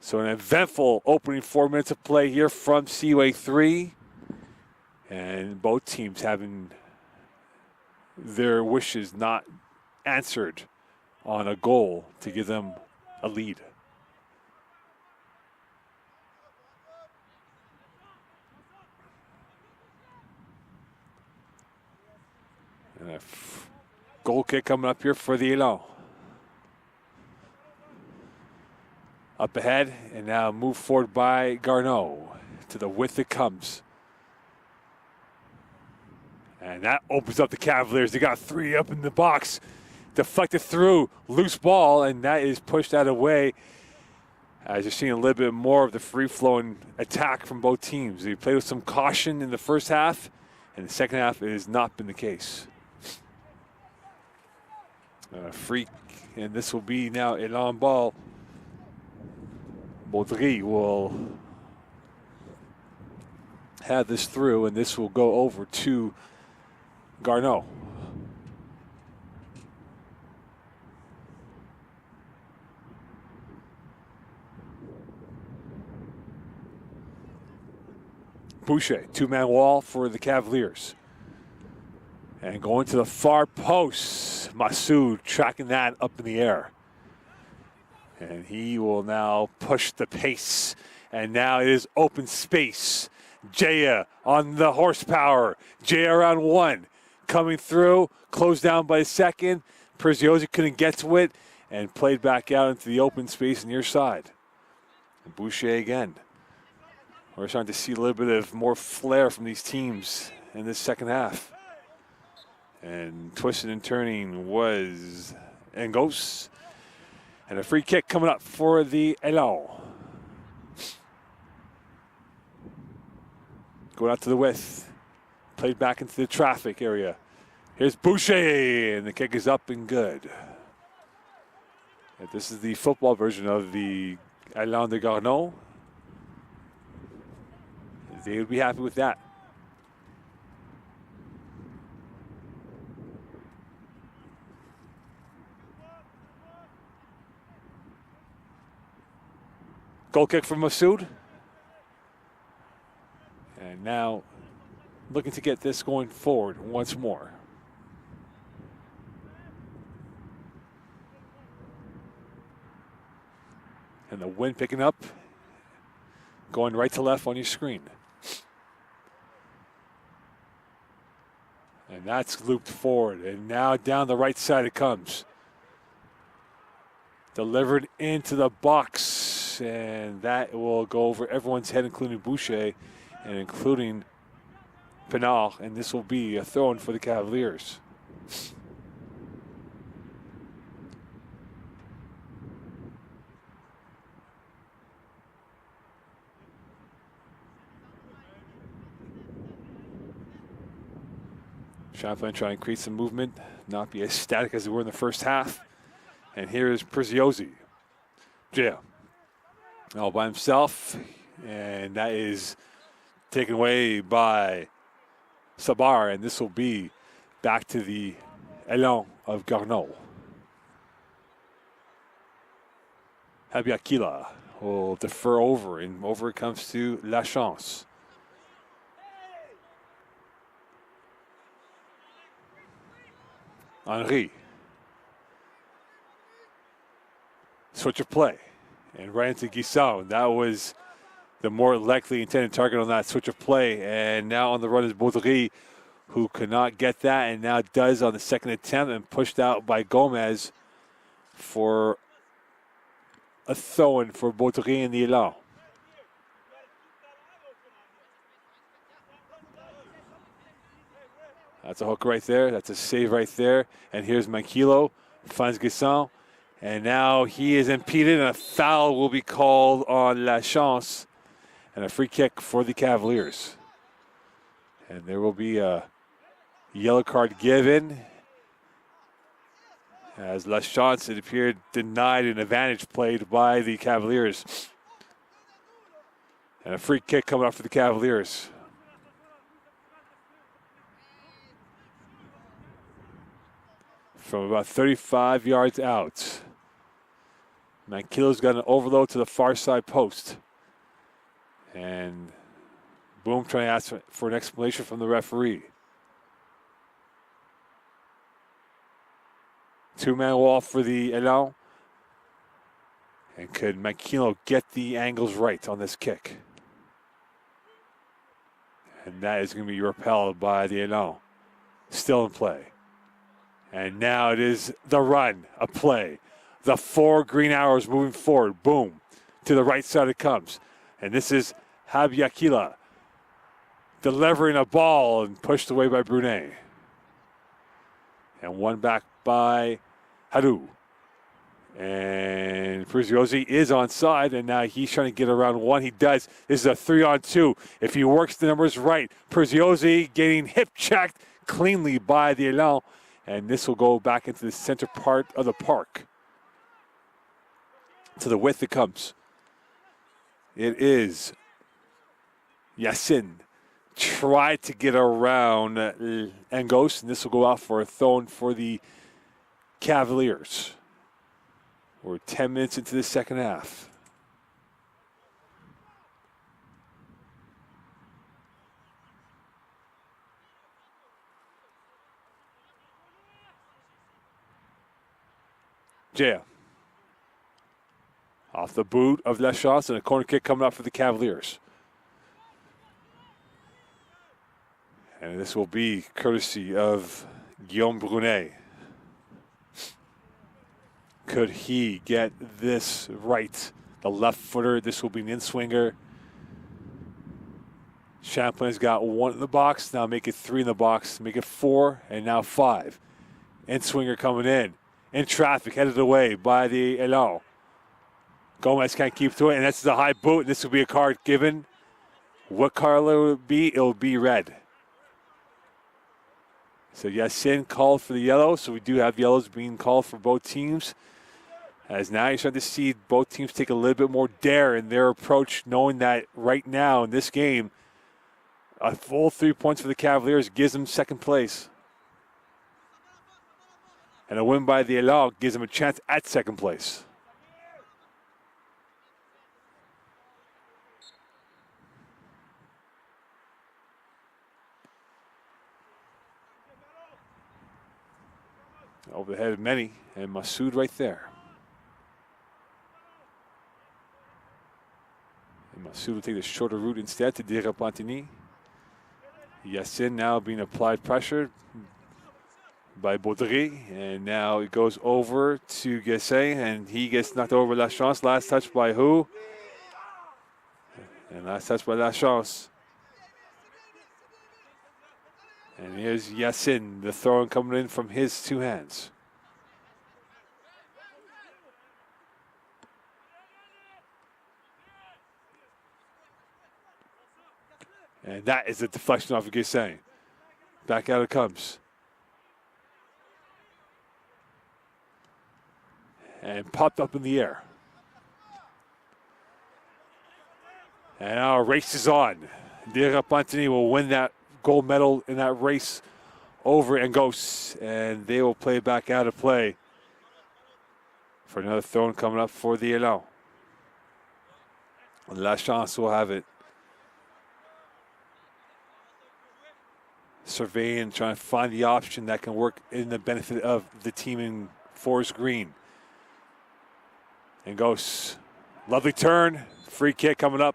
So an eventful opening 4 minutes of play here from Seaway 3. And both teams having their wishes not answered on a goal to give them a lead. And a goal kick coming up here for the Elan. Up ahead, and now move forward by Garneau. To the width it comes. And that opens up the Cavaliers. They got three up in the box. Deflected through, loose ball, and that is pushed out of the way. As you're seeing a little bit more of the free-flowing attack from both teams. They played with some caution in the first half, and the second half it has not been the case. Free, and this will be now a long ball. Baudry will have this through, and this will go over to Garneau. Boucher, two-man wall for the Cavaliers. And going to the far post, Massoud tracking that up in the air. And he will now push the pace. And now it is open space. Jaya on the horsepower. Jaya around one. Coming through, closed down by a second. Preziosi couldn't get to it and played back out into the open space near side. And Boucher again. We're starting to see a little bit of more flair from these teams in this second half. And twisting and turning was Engos. And a free kick coming up for the Elan. Going out to the width. Played back into the traffic area. Here's Boucher, and the kick is up and good. And this is the football version of the Elan de Garneau. They would be happy with that. Goal kick from Massoud. And now looking to get this going forward once more. And the wind picking up, going right to left on your screen. And that's looped forward. And now down the right side it comes. Delivered into the box. And that will go over everyone's head, including Boucher and including Pinard. And this will be a throw-in for the Cavaliers. Champlain trying to create some movement, not be as static as they were in the first half. And here is Preziosi. Jaya all by himself, and that is taken away by Sabar, and this will be back to the Elan of Garneau. Habiakila will defer over, and over it comes to La Chance. Henry. Switch of play. And right into Guisson. That was the more likely intended target on that switch of play. And now on the run is Baudry, who could not get that and now does on the second attempt, and pushed out by Gomez for a throw-in for Baudry in the Elan. That's a hook right there. That's a save right there. And here's Manquillo, finds Guisson. And now he is impeded, and a foul will be called on La Chance. And a free kick for the Cavaliers. And there will be a yellow card given, as La Chance, it appeared, denied an advantage played by the Cavaliers. And a free kick coming up for the Cavaliers. From about 35 yards out. Manquillo's got an overload to the far side post. And Boom trying to ask for an explanation from the referee. Two-man wall for the Elan. And could Manquillo get the angles right on this kick? And that is going to be repelled by the Elan. Still in play. And now it is the run, a play. The four green arrows moving forward. Boom. To the right side it comes. And this is Habiakila delivering a ball and pushed away by Brunet. And one back by Hadou. And Preziosi is onside, and now he's trying to get around one. He does. This is a 3-on-2. If he works the numbers right, Preziosi getting hip checked cleanly by the Elan. And this will go back into the center part of the park. To the width it comes. It is Yassin tried to get around Engos, and this will go out for a throw for the Cavaliers. We're 10 minutes into the second half. Jaya. Off the boot of Lachance, and a corner kick coming up for the Cavaliers. And this will be courtesy of Guillaume Brunet. Could he get this right? The left footer, this will be an in-swinger. Champlain's got 1 in the box, now make it 3 in the box, make it 4, and now 5. In-swinger coming in traffic, headed away by the Elan. Gomez can't keep to it, and that's the high boot. This will be a card given. What color will it be? It'll be red. So Yacine called for the yellow, so we do have yellows being called for both teams. As now you're starting to see both teams take a little bit more dare in their approach, knowing that right now in this game, a full 3 points for the Cavaliers gives them second place. And a win by the Elan gives them a chance at second place. Over the head of many, and Massoud right there. And Massoud will take the shorter route instead to Dirapantini. Yacine now being applied pressure by Baudry, and now it goes over to Guessin, and he gets knocked over by Lachance. Last touch by who? And last touch by Lachance. And here's Yacine, the throw coming in from his 2 hands. And that is a deflection off of Guessin. Back out it comes. And popped up in the air. And now race is on. Dirapantini will win that gold medal in that race over Engos, and they will play back out of play for another throw coming up for the Elan. Lachance will have it. Surveying, trying to find the option that can work in the benefit of the team in forest green. Engos, lovely turn, free kick coming up.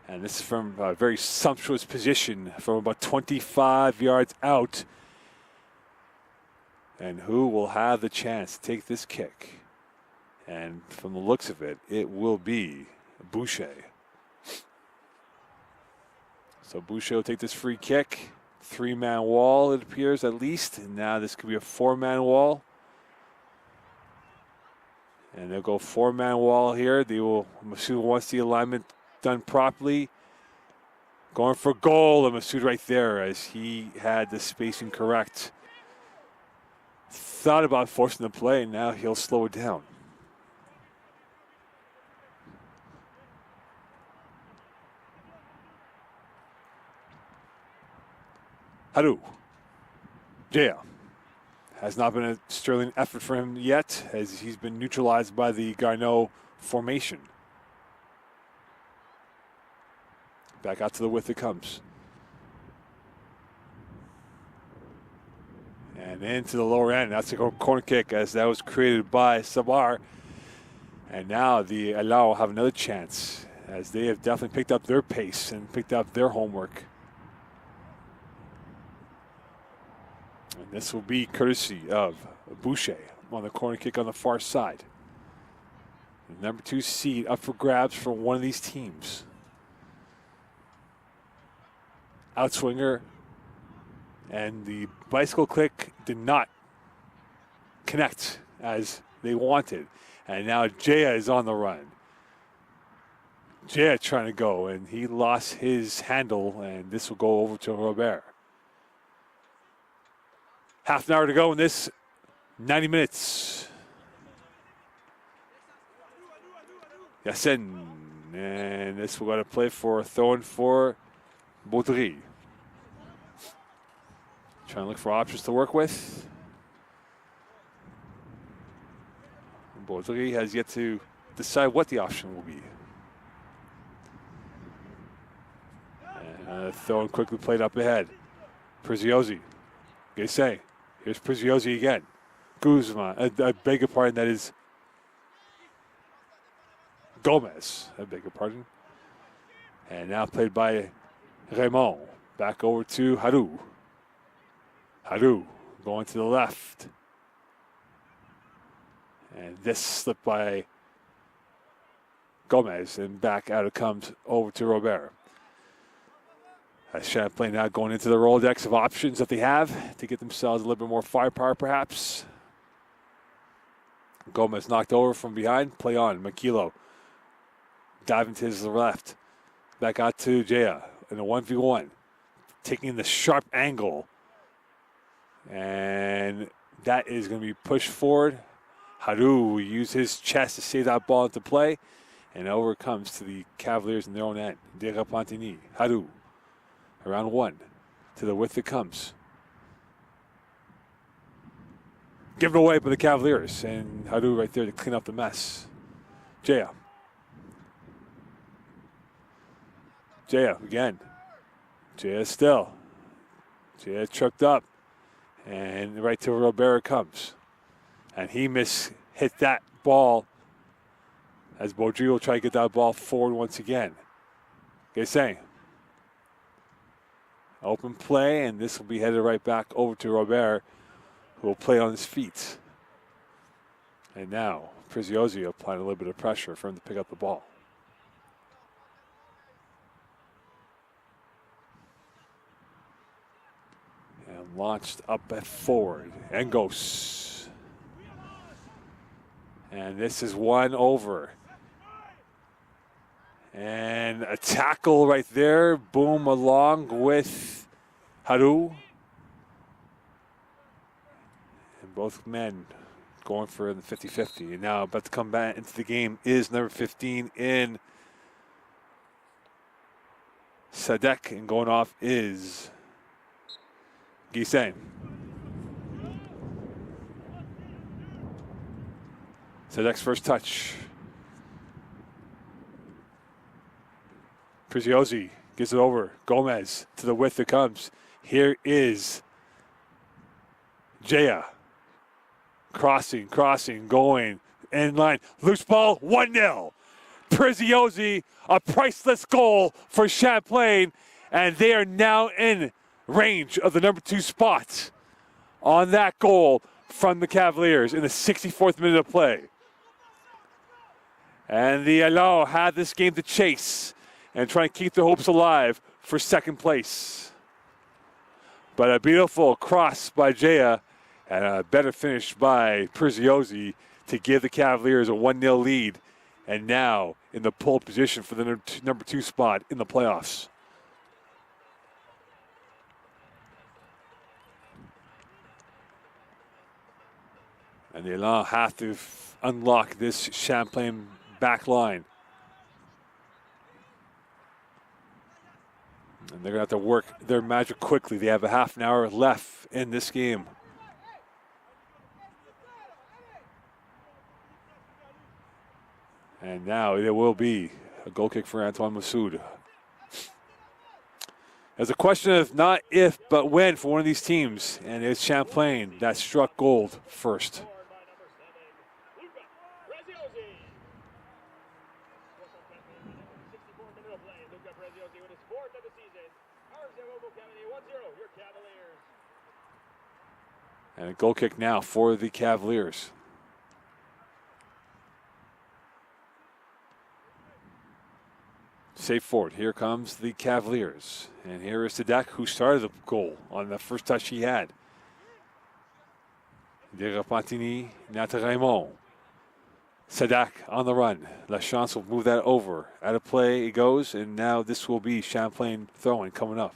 And this is from a very sumptuous position from about 25 yards out. And who will have the chance to take this kick? And from the looks of it, it will be Boucher. So Boucher will take this free kick. 3-man wall, it appears, at least. And now this could be a 4-man wall. And they'll go 4-man wall here. They will, Massoud wants the alignment done properly. Going for goal, and Massoud right there as he had the spacing correct. Thought about forcing the play, and now he'll slow it down. Haru. Jaya. Has not been a sterling effort for him yet, as he's been neutralized by the Garneau formation. Back out to the width it comes. And into the lower end. That's a corner kick, as that was created by Sabar. And now the Elan will have another chance, as they have definitely picked up their pace and picked up their homework. And this will be courtesy of Boucher on the corner kick on the far side. The number 2 seed up for grabs for one of these teams. Outswinger, and the bicycle click did not connect as they wanted. And now Jaya is on the run. Jaya trying to go, and he lost his handle, and this will go over to Robert. Half an hour to go in this 90 minutes. Yacine And this will go to play for a throw-in for Baudry. Trying to look for options to work with. Baudry has yet to decide what the option will be. And throw-in quickly played up ahead. Preziosi. Gayse. Here's Preziosi again. Guzman. I beg your pardon, that is Gomez. I beg your pardon. And now played by Raymond. Back over to Haru. Haru going to the left. And this slipped by Gomez, and back out it comes over to Robert. As Champlain now going into the Rolodex of options that they have to get themselves a little bit more firepower, perhaps. Gomez knocked over from behind. Play on. Makilo diving to his left. Back out to Jaya in a 1v1. Taking the sharp angle. And that is going to be pushed forward. Haru will use his chest to save that ball into play. And over it comes to the Cavaliers in their own end. De Repentigny. Haru. Around one. To the width it comes. Given away by the Cavaliers. And Haru right there to clean up the mess. Jaya. Jaya again. Jaya still. Jaya tripped up. And right to Robert comes. And he hit that ball as Baudry will try to get that ball forward once again. Gayse. Open play, and this will be headed right back over to Robert, who will play on his feet. And now, Preziosi applying a little bit of pressure for him to pick up the ball. And launched up at forward. Engos. And this is one over. And a tackle right there. Boom, along with Haru. And both men going for the 50-50. And now about to come back into the game is number 15 in Sadek. And going off is Gayse. Sadek's first touch. Preziosi gives it over. Gomez to the width it comes. Here is Jaya. Crossing, going. End line. Loose ball, 1-0. Preziosi, a priceless goal for Champlain. And they are now in range of the number 2 spot on that goal from the Cavaliers in the 64th minute of play. And the Allo had this game to chase and try and keep their hopes alive for second place. But a beautiful cross by Jaya and a better finish by Preziosi to give the Cavaliers a 1-0 lead. And now in the pole position for the number 2 spot in the playoffs. And the Elan have to unlock this Champlain back line. And they're going to have to work their magic quickly. They have a half an hour left in this game. And now there will be a goal kick for Antoine Massoud. There's a question of not if, but when for one of these teams. And it's Champlain that struck gold first. And a goal kick now for the Cavaliers. Safe forward. Here comes the Cavaliers. And here is Sadek, who started the goal on the first touch he had. De Repentigny, now to Raymond. Sadek on the run. Lachance will move that over. Out of play it goes, and now this will be Champlain throwing coming up.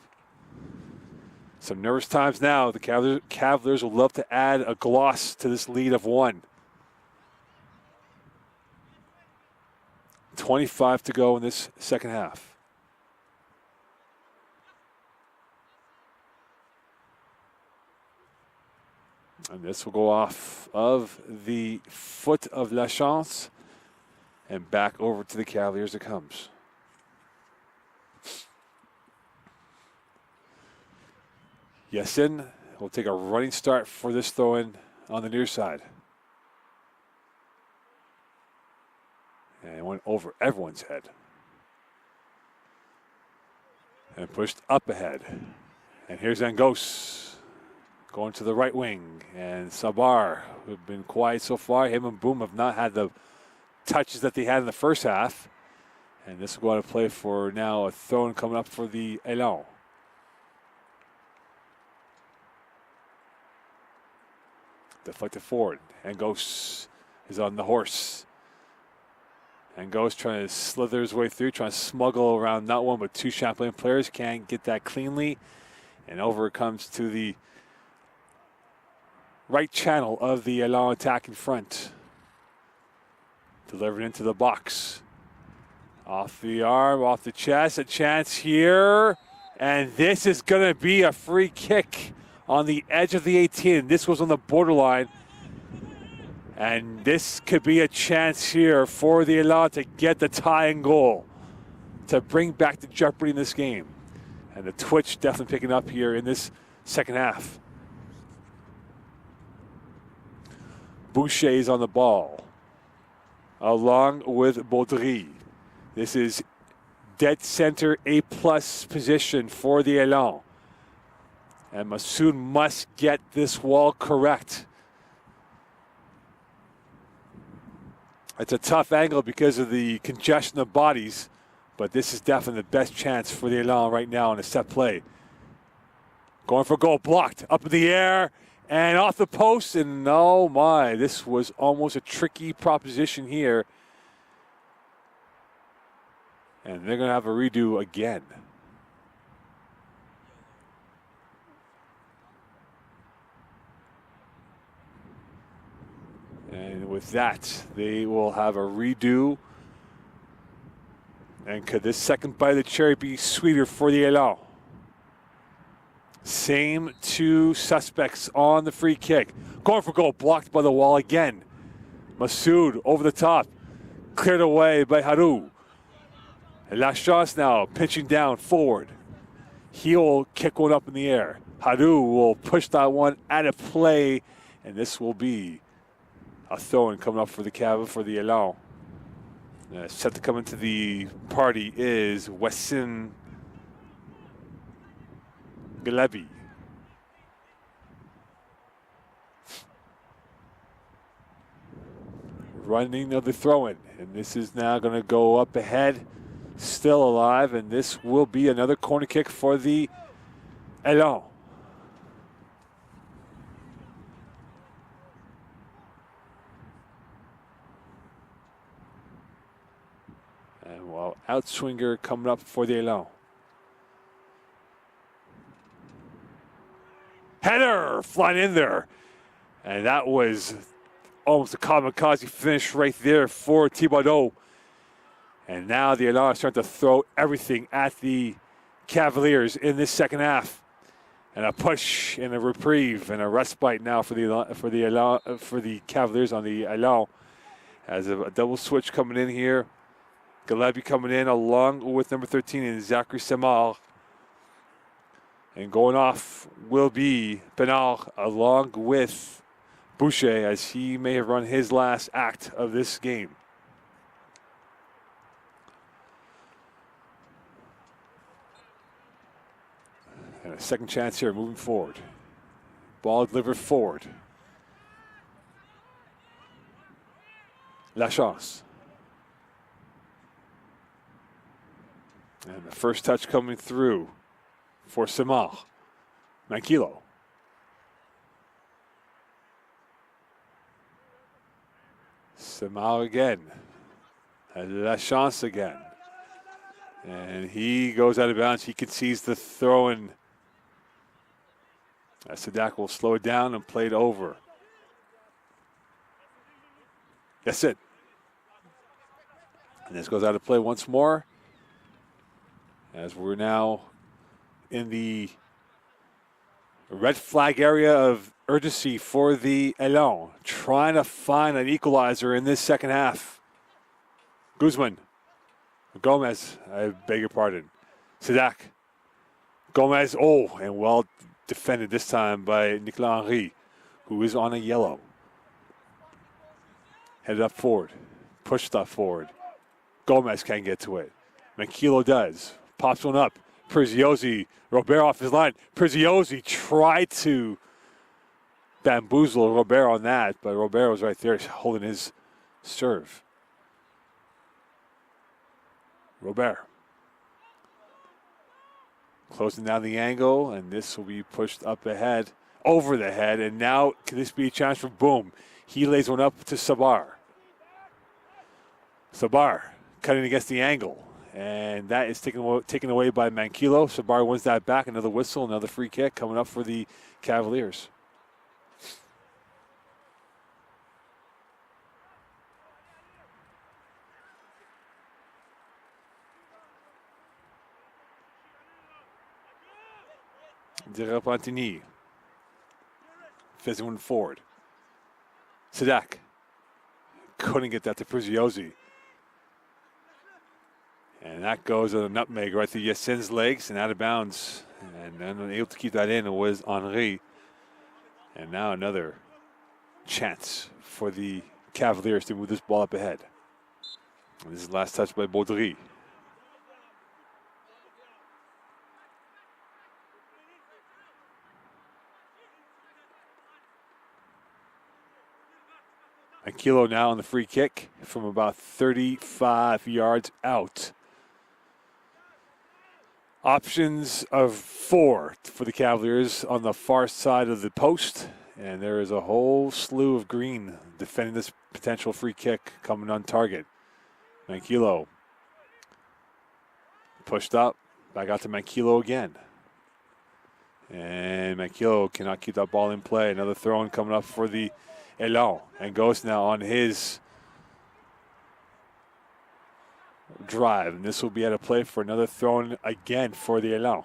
Some nervous times now. The Cavaliers will love to add a gloss to this lead of 1. 25 to go in this second half. And this will go off of the foot of Lachance and back over to the Cavaliers it comes. Yassin will take a running start for this throw-in on the near side. And it went over everyone's head. And pushed up ahead. And here's Angos going to the right wing. And Sabar, who've been quiet so far, him and Boom have not had the touches that they had in the first half. And this will go out of play for now a throw-in coming up for the Elan. Deflected forward. Angos is on the horse. Angos trying to slither his way through, trying to smuggle around not one but two Champlain players. Can't get that cleanly. And over it comes to the right channel of the Elan attack in front. Delivered into the box. Off the arm, off the chest. A chance here. And this is going to be a free kick on the edge of the 18. This was on the borderline. And this could be a chance here for the Elan to get the tying goal, to bring back the jeopardy in this game. And the twitch definitely picking up here in this second half. Boucher is on the ball, along with Baudry. This is dead center A+ position for the Elan. And Massoud must get this wall correct. It's a tough angle because of the congestion of bodies, but this is definitely the best chance for the Elan right now in a set play. Going for goal, blocked, up in the air, and off the post, and oh my, this was almost a tricky proposition here. And they're going to have a redo again. And with that, they will have a redo. And could this second bite of the cherry be sweeter for the Elan? Same two suspects on the free kick. Going for goal, blocked by the wall again. Massoud over the top. Cleared away by Harou. And Lachance now pitching down forward. He'll kick one up in the air. Harou will push that one out of play. And this will be a throw-in coming up for the Elan. Set to come into the party is Wessin Galabi. Running of the throw-in. And this is now going to go up ahead. Still alive. And this will be another corner kick for the Elan. And well, outswinger coming up for the Elan. Header flying in there. And that was almost a kamikaze finish right there for Thibodeau. And now the Elan are starting to throw everything at the Cavaliers in this second half. And a push and a reprieve and a respite now for the Cavaliers on the Elan. As a double switch coming in here. Galabi coming in along with number 13 and Zachary Semar. And going off will be Penard along with Boucher, as he may have run his last act of this game. And a second chance here moving forward. Ball delivered forward. Lachance. And the first touch coming through for Semar. Manquillo. Semar again. And Lachance again. And he goes out of bounds. He concedes the throw-in. Sadak will slow it down and play it over. That's it. And this goes out of play once more, as we're now in the red flag area of urgency for the Elan, trying to find an equalizer in this second half. Gomez, I beg your pardon. Sadak. Gomez, and well defended this time by Nicolas Henry, who is on a yellow. Headed up forward, pushed up forward. Gomez can't get to it. Manquillo does. Pops one up. Preziosi, Robert off his line. Preziosi tried to bamboozle Robert on that, but Robert was right there holding his serve. Robert. Closing down the angle, and this will be pushed up ahead, over the head, and now can this be a chance for Boom? He lays one up to Sabar. Sabar cutting against the angle, and that is taken away by Manquillo. Sabar wins that back. Another whistle, another free kick coming up for the Cavaliers. De Repentigny. Fizzing one forward. Sadak. Couldn't get that to Preziosi. And that goes a nutmeg right through Yassin's legs and out of bounds. And then able to keep that in was Henry. And now another chance for the Cavaliers to move this ball up ahead. And this is the last touch by Baudry. Manquillo now on the free kick from about 35 yards out. Options of 4 for the Cavaliers on the far side of the post. And there is a whole slew of green defending this potential free kick coming on target. Manquillo pushed up, back out to Manquillo again. And Manquillo cannot keep that ball in play. Another throw-in coming up for the Elan, and goes now on his drive. And this will be at a play for another throw-in again for the Elan.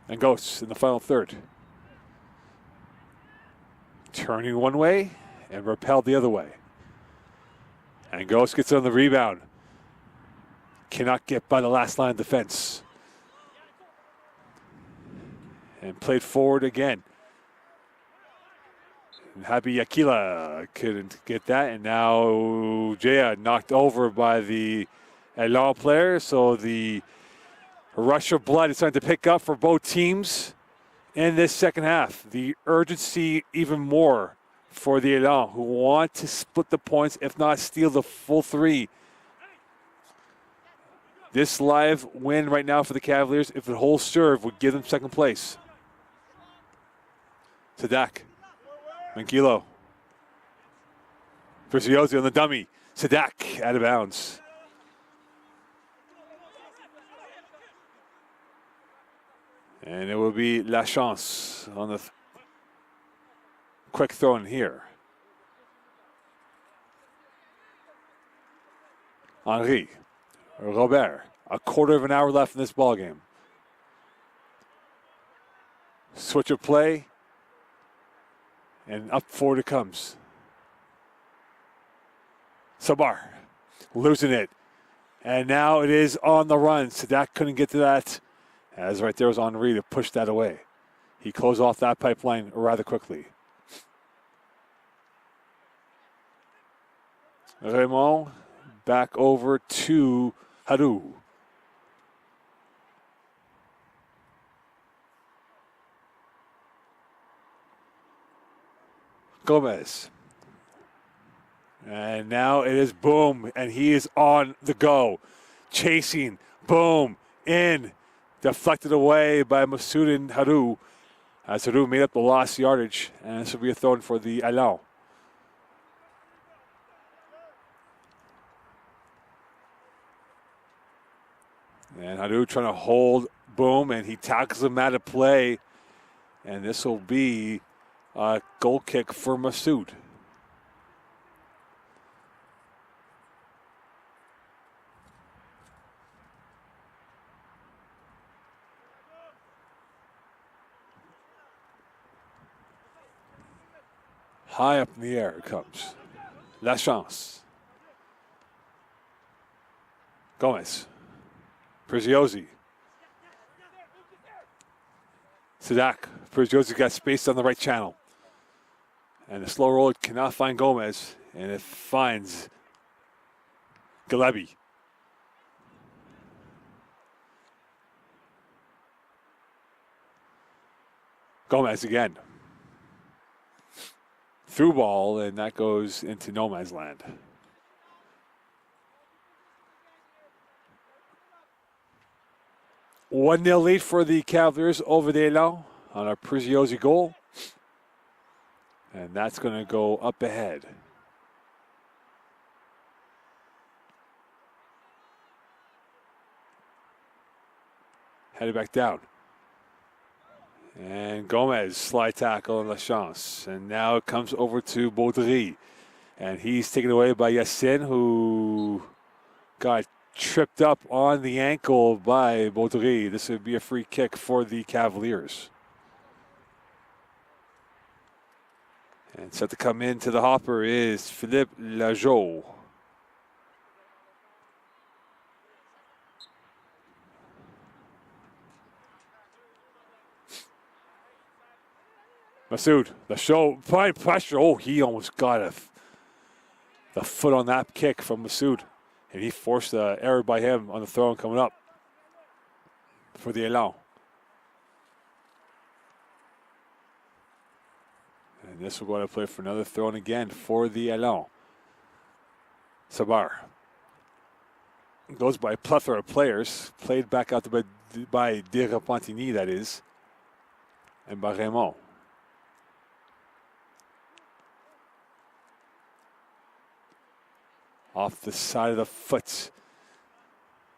And goes in the final third. Turning one way and repelled the other way. And Ghost gets on the rebound. Cannot get by the last line of defense. And played forward again. And Habi Yakila couldn't get that. And now Jaya knocked over by the Elan player. So the rush of blood is starting to pick up for both teams. In this second half, the urgency even more for the Elan, who want to split the points, if not steal the full 3. This live win right now for the Cavaliers, if it holds serve, would give them second place. Sadak. Manquillo. Preziosi on the dummy. Sadak out of bounds. And it will be La Chance on the quick throw in here. Henry, Robert, a quarter of an hour left in this ball game. Switch of play, and up forward it comes. Sabar, losing it. And now it is on the run. Sadak couldn't get to that. As right there was Henry to push that away. He closed off that pipeline rather quickly. Raymond back over to Haru. Gomez. And now it is Boom, and he is on the go. Chasing, Boom, in. Deflected away by Masculin Haru. As Haru made up the lost yardage. And this will be a throw-in for the Elan. And Hadou trying to hold Boom, and he tackles him out of play. And this will be a goal kick for Masoud. High up in the air it comes. La Chance. Gomez. Preziosi. Sadak. Preziosi got space on the right channel. And the slow roll cannot find Gomez. And it finds Galebi. Gomez again. Through ball, and that goes into no man's land. One 0 lead for the Cavaliers over the Elan on a Preziosi goal. And that's going to go up ahead. Headed back down. And Gomez, slide tackle and La Chance. And now it comes over to Baudry. And he's taken away by Yacine, who got tripped up on the ankle by Baudry. This would be a free kick for the Cavaliers. And set to come into the hopper is Philippe Lajoie. Masoud, the show, applying pressure. Oh, he almost got the foot on that kick from Masoud. And he forced the error by him on the throw coming up for the Elan. And this will go to play for another throw in again for the Elan. Sabar. Goes by a plethora of players. Played back out by De Repentigny, that is. And by Raymond. Off the side of the foot.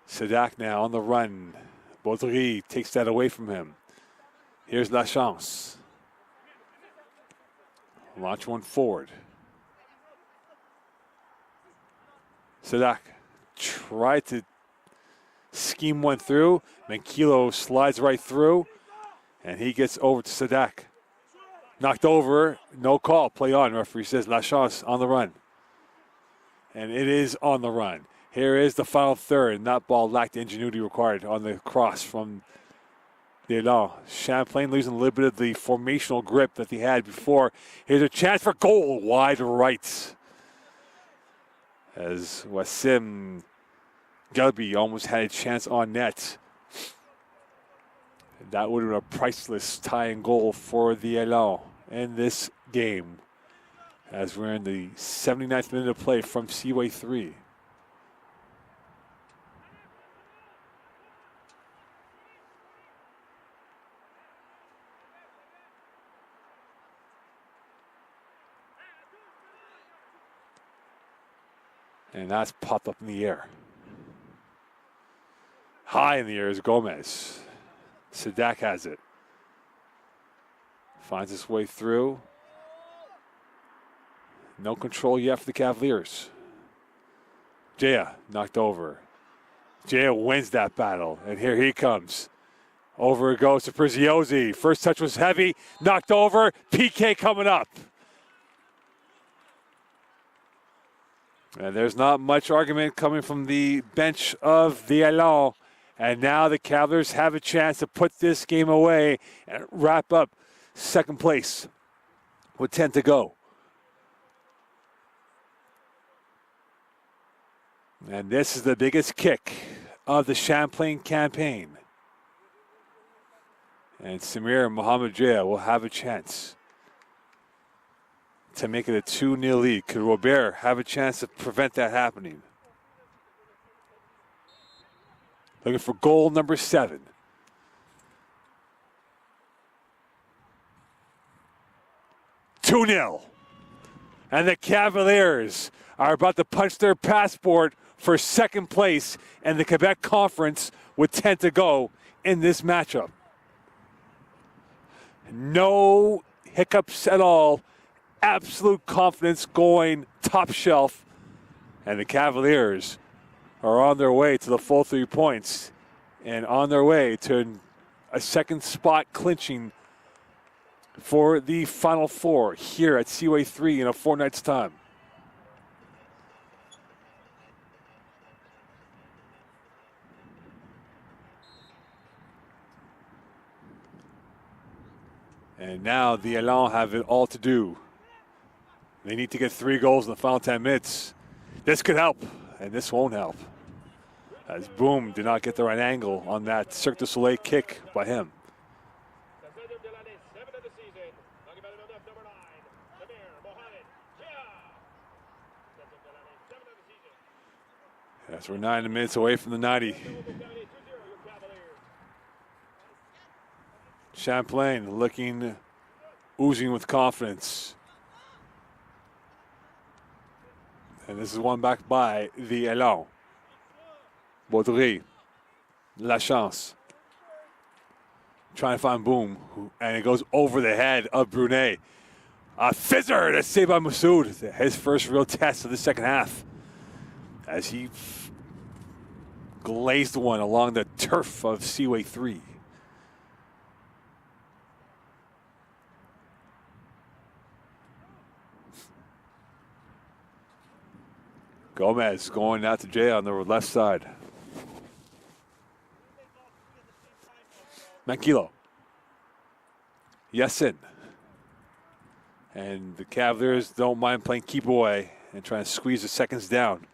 Sadak now on the run. Baudry takes that away from him. Here's La Chance. Launch one forward. Sadak tried to scheme one through. Manquillo slides right through. And he gets over to Sadak. Knocked over. No call. Play on. Referee says La Chance on the run. And it is on the run. Here is the final third. And that ball lacked the ingenuity required on the cross from the Elan. Champlain losing a little bit of the formational grip that he had before. Here's a chance for goal. Wide right. As Wassim Galbi almost had a chance on net. And that would have been a priceless tying goal for the Elan in this game. As we're in the 79th minute of play from Seaway 3. And that's popped up in the air. High in the air is Gomez. Sadak has it. Finds his way through. No control yet for the Cavaliers. Jaya knocked over. Jaya wins that battle, and here he comes. Over it goes to Preziosi. First touch was heavy, knocked over. PK coming up. And there's not much argument coming from the bench of the Elan. And now the Cavaliers have a chance to put this game away and wrap up second place with 10 to go. And this is the biggest kick of the Champlain campaign. And Samir Mohamed Jaya will have a chance to make it a 2-0 lead. Could Robert have a chance to prevent that happening? Looking for goal number 7. And the Cavaliers are about to punch their passport for second place in the Quebec Conference with 10 to go in this matchup. No hiccups at all. Absolute confidence going top shelf. And the Cavaliers are on their way to the full 3 points and on their way to a second spot clinching for the Final Four here at Seaway 3 in a fortnight's time. And now the Elan have it all to do. They need to get 3 goals in the final 10 minutes. This could help, and this won't help. As Boom did not get the right angle on that Cirque du Soleil kick by him. Yes, we're 9 minutes away from the 90. Champlain looking, oozing with confidence. And this is won back by the Elan. Baudry, Lachance. Trying to find Boom, and it goes over the head of Brunet. A fizzer that's saved by Massoud. His first real test of the second half. As he glazed one along the turf of Seaway 3. Gomez going out to Jay on the left side. Manquillo. Yassin. And the Cavaliers don't mind playing keep away and trying to squeeze the seconds down.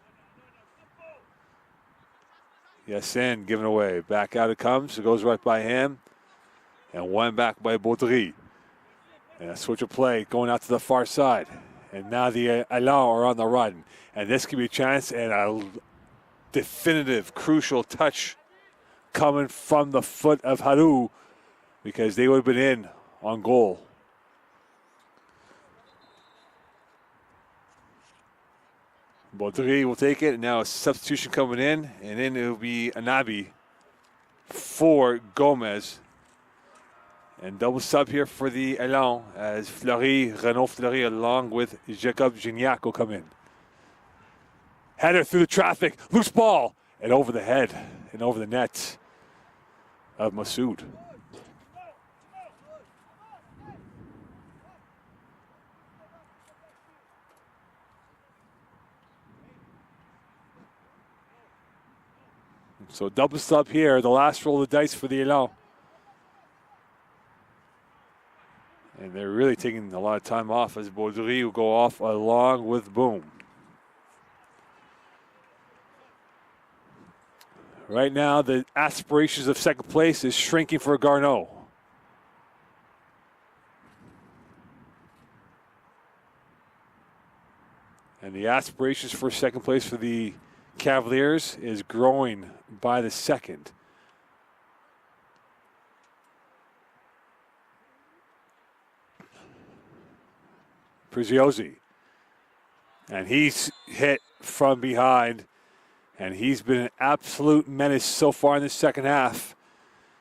Yassin giving away. Back out it comes. It goes right by him. And one back by Baudry. And a switch of play going out to the far side. And now the Elan are on the run. And this could be a chance and a definitive, crucial touch coming from the foot of Haru, because they would have been in on goal. Baudry will take it, and now a substitution coming in, and then it will be Anabi for Gomez. And double sub here for the Elan as Renaud Fleury along with Jacob Gignac will come in. Header through the traffic, loose ball, and over the head and over the net of Massoud. So double sub here, the last roll of the dice for the Elan. And they're really taking a lot of time off as Baudry will go off along with Boom. Right now, the aspirations of second place is shrinking for Garneau. And the aspirations for second place for the Cavaliers is growing by the second. Preziosi. And he's hit from behind. And he's been an absolute menace so far in the second half.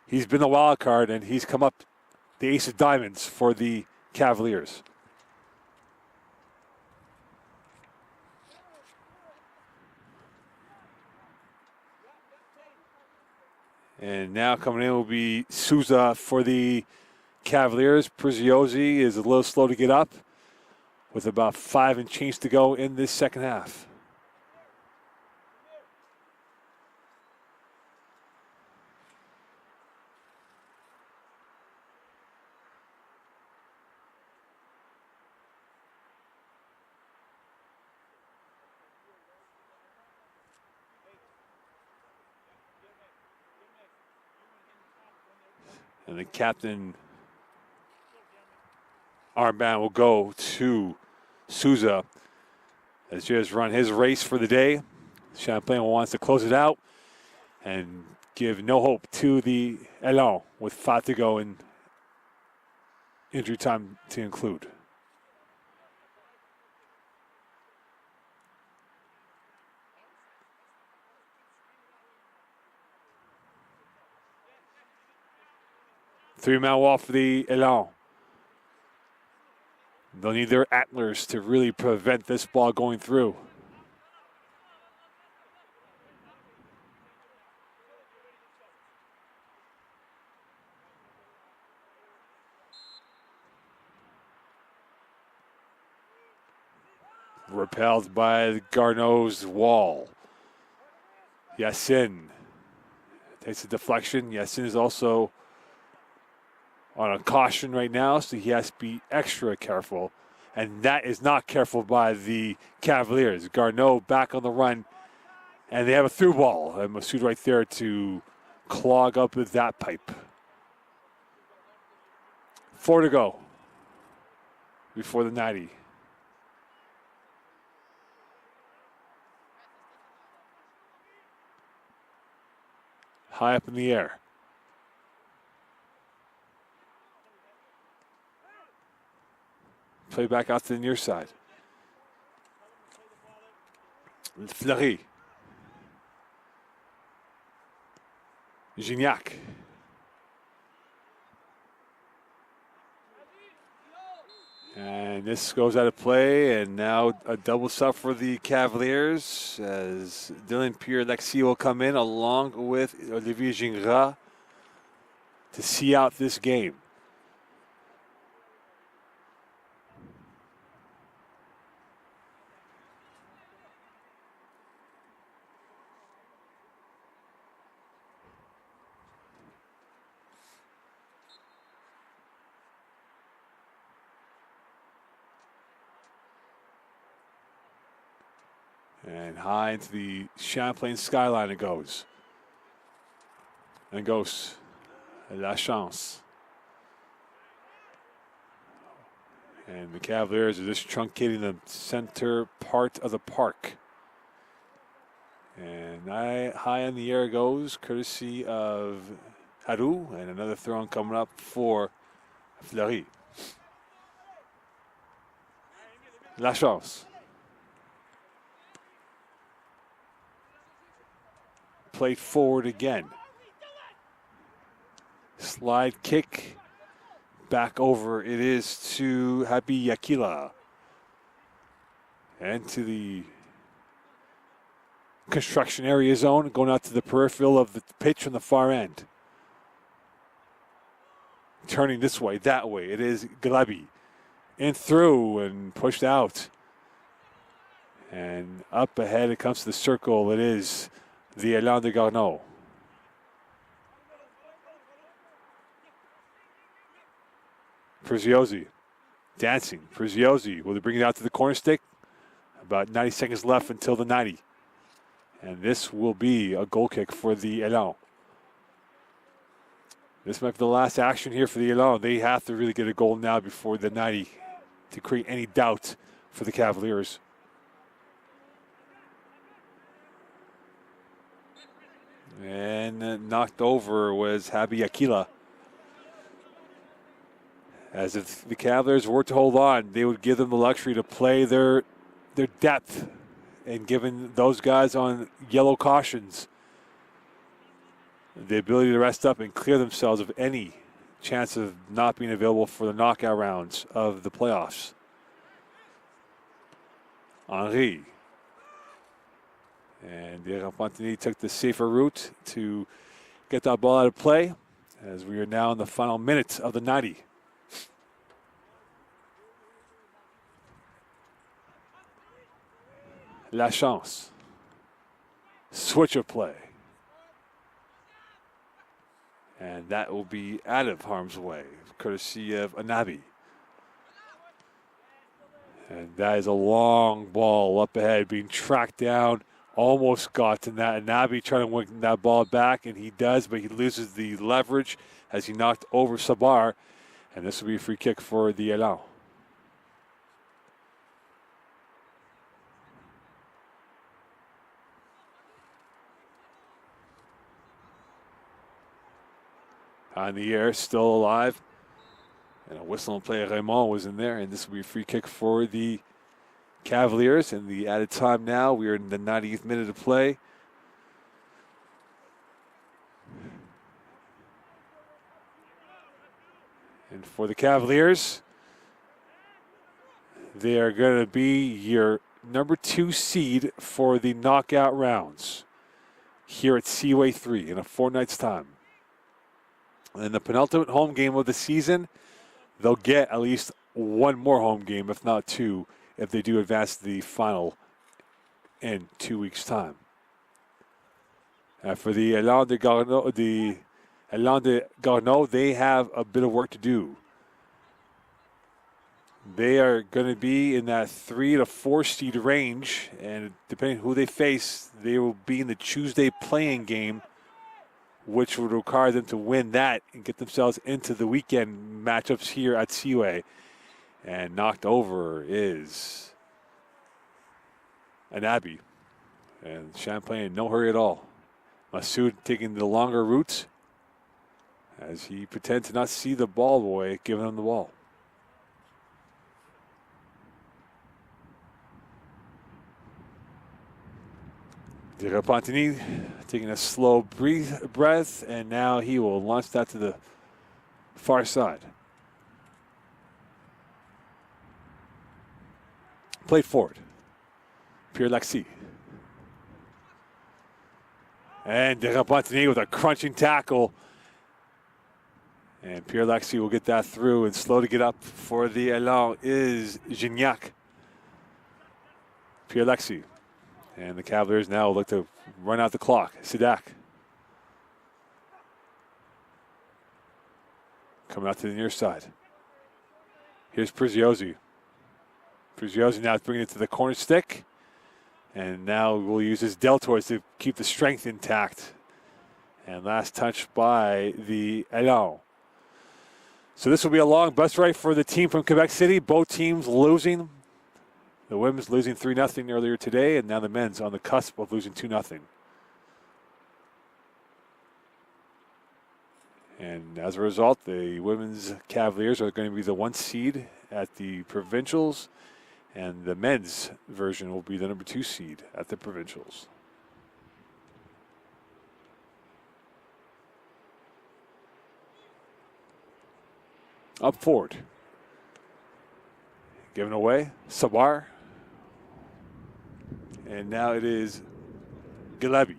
He's been the wild card, and he's come up the ace of diamonds for the Cavaliers. And now coming in will be Souza for the Cavaliers. Preziosi is a little slow to get up with about 5 and change to go in this second half. And the captain armband will go to Souza as he has run his race for the day. Champlain wants to close it out and give no hope to the Elan with 5 to go and injury time to include. Three-man wall for the Elan. They'll need their antlers to really prevent this ball going through. Repelled by Garneau's wall. Yassin takes a deflection. Yassin is also on a caution right now, so he has to be extra careful. And that is not careful by the Cavaliers. Garneau back on the run, and they have a through ball. And Massoud right there to clog up with that pipe. 4 to go before the 90. High up in the air. Play back out to the near side. Fleury. Gignac. And this goes out of play, and now a double sub for the Cavaliers as Dylan Pierre-Alexis will come in along with Olivier Gingras to see out this game. And high into the Champlain skyline it goes. And goes La Chance. And the Cavaliers are just truncating the center part of the park. And high in the air goes, courtesy of Harou. And another throw coming up for Fleury. La Chance. Played forward again. Slide kick. Back over it is to Habi Yakila. And to the construction area zone, going out to the peripheral of the pitch on the far end. Turning this way, that way. It is Glabi. In through and pushed out. And up ahead it comes to the circle. It is the Elan de Garneau. Preziosi dancing. Preziosi, will they bring it out to the corner stick? About 90 seconds left until the 90. And this will be a goal kick for the Elan. This might be the last action here for the Elan. They have to really get a goal now before the 90 to create any doubt for the Cavaliers. And knocked over was Habi Yakila. As if the Cavaliers were to hold on, they would give them the luxury to play their depth. And given those guys on yellow cautions, the ability to rest up and clear themselves of any chance of not being available for the knockout rounds of the playoffs. Henry. And De Rampantini took the safer route to get that ball out of play as we are now in the final minute of the 90. La Chance. Switch of play. And that will be out of harm's way, courtesy of Anabi. And that is a long ball up ahead, being tracked down. Almost got to that. Anabi trying to win that ball back, and he does, but he loses the leverage as he knocked over Sabar. And this will be a free kick for the Elan. On the air, still alive. And a whistle and play Raymond was in there, and this will be a free kick for the Cavaliers. And the added time now, we are in the 90th minute of play. And for the Cavaliers, they are going to be your number 2 seed for the knockout rounds here at Seaway 3 in a fortnight's time. And the penultimate home game of the season, they'll get at least one more home game, if not 2, if they do advance to the final in 2 weeks' time. For the Élan de Garneau, they have a bit of work to do. They are going to be in that 3 to 4 seed range, and depending who they face, they will be in the Tuesday playing game, which would require them to win that and get themselves into the weekend matchups here at Seaway. And knocked over is an Abbey. And Champlain in no hurry at all. Massoud taking the longer route as he pretends to not see the ball boy giving him the ball. De Repentigny taking a slow breath, and now he will launch that to the far side. Played forward. Pierre Laxi. And De Repentigny with a crunching tackle. And Pierre Laxi will get that through, and slow to get up for the Élan is Gignac. Pierre Laxi. And the Cavaliers now look to run out the clock. Sidak. Coming out to the near side. Here's Preziosi. Preziosi now bringing it to the corner stick. And now we'll use his deltoids to keep the strength intact. And last touch by the Élan. So this will be a long bus ride for the team from Quebec City. Both teams losing. The women's losing 3-0 earlier today, and now the men's on the cusp of losing 2-0. And as a result, the women's Cavaliers are going to be the 1 seed at the provincials, and the men's version will be the number 2 seed at the provincials. Up forward. Given away, Sabar. And now it is Galebi.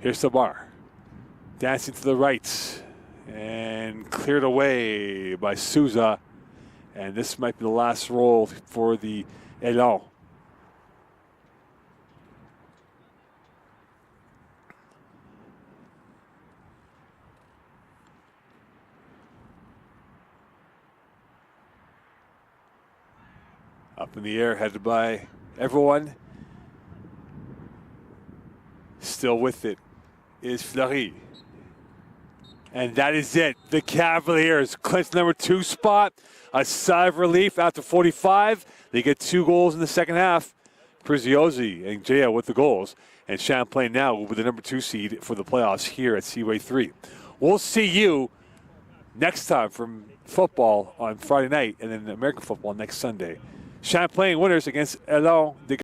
Here's Sabar. Dancing to the right. And cleared away by Souza. And this might be the last roll for the Élan. Up in the air, headed by everyone. Still with it is Fleury. And that is it. The Cavaliers clinch the number 2 spot. A sigh of relief after 45. They get 2 goals in the second half. Preziosi and Jaya with the goals. And Champlain now will be the number 2 seed for the playoffs here at Seaway 3. We'll see you next time from football on Friday night and then American football next Sunday. Champlain winners against Élan de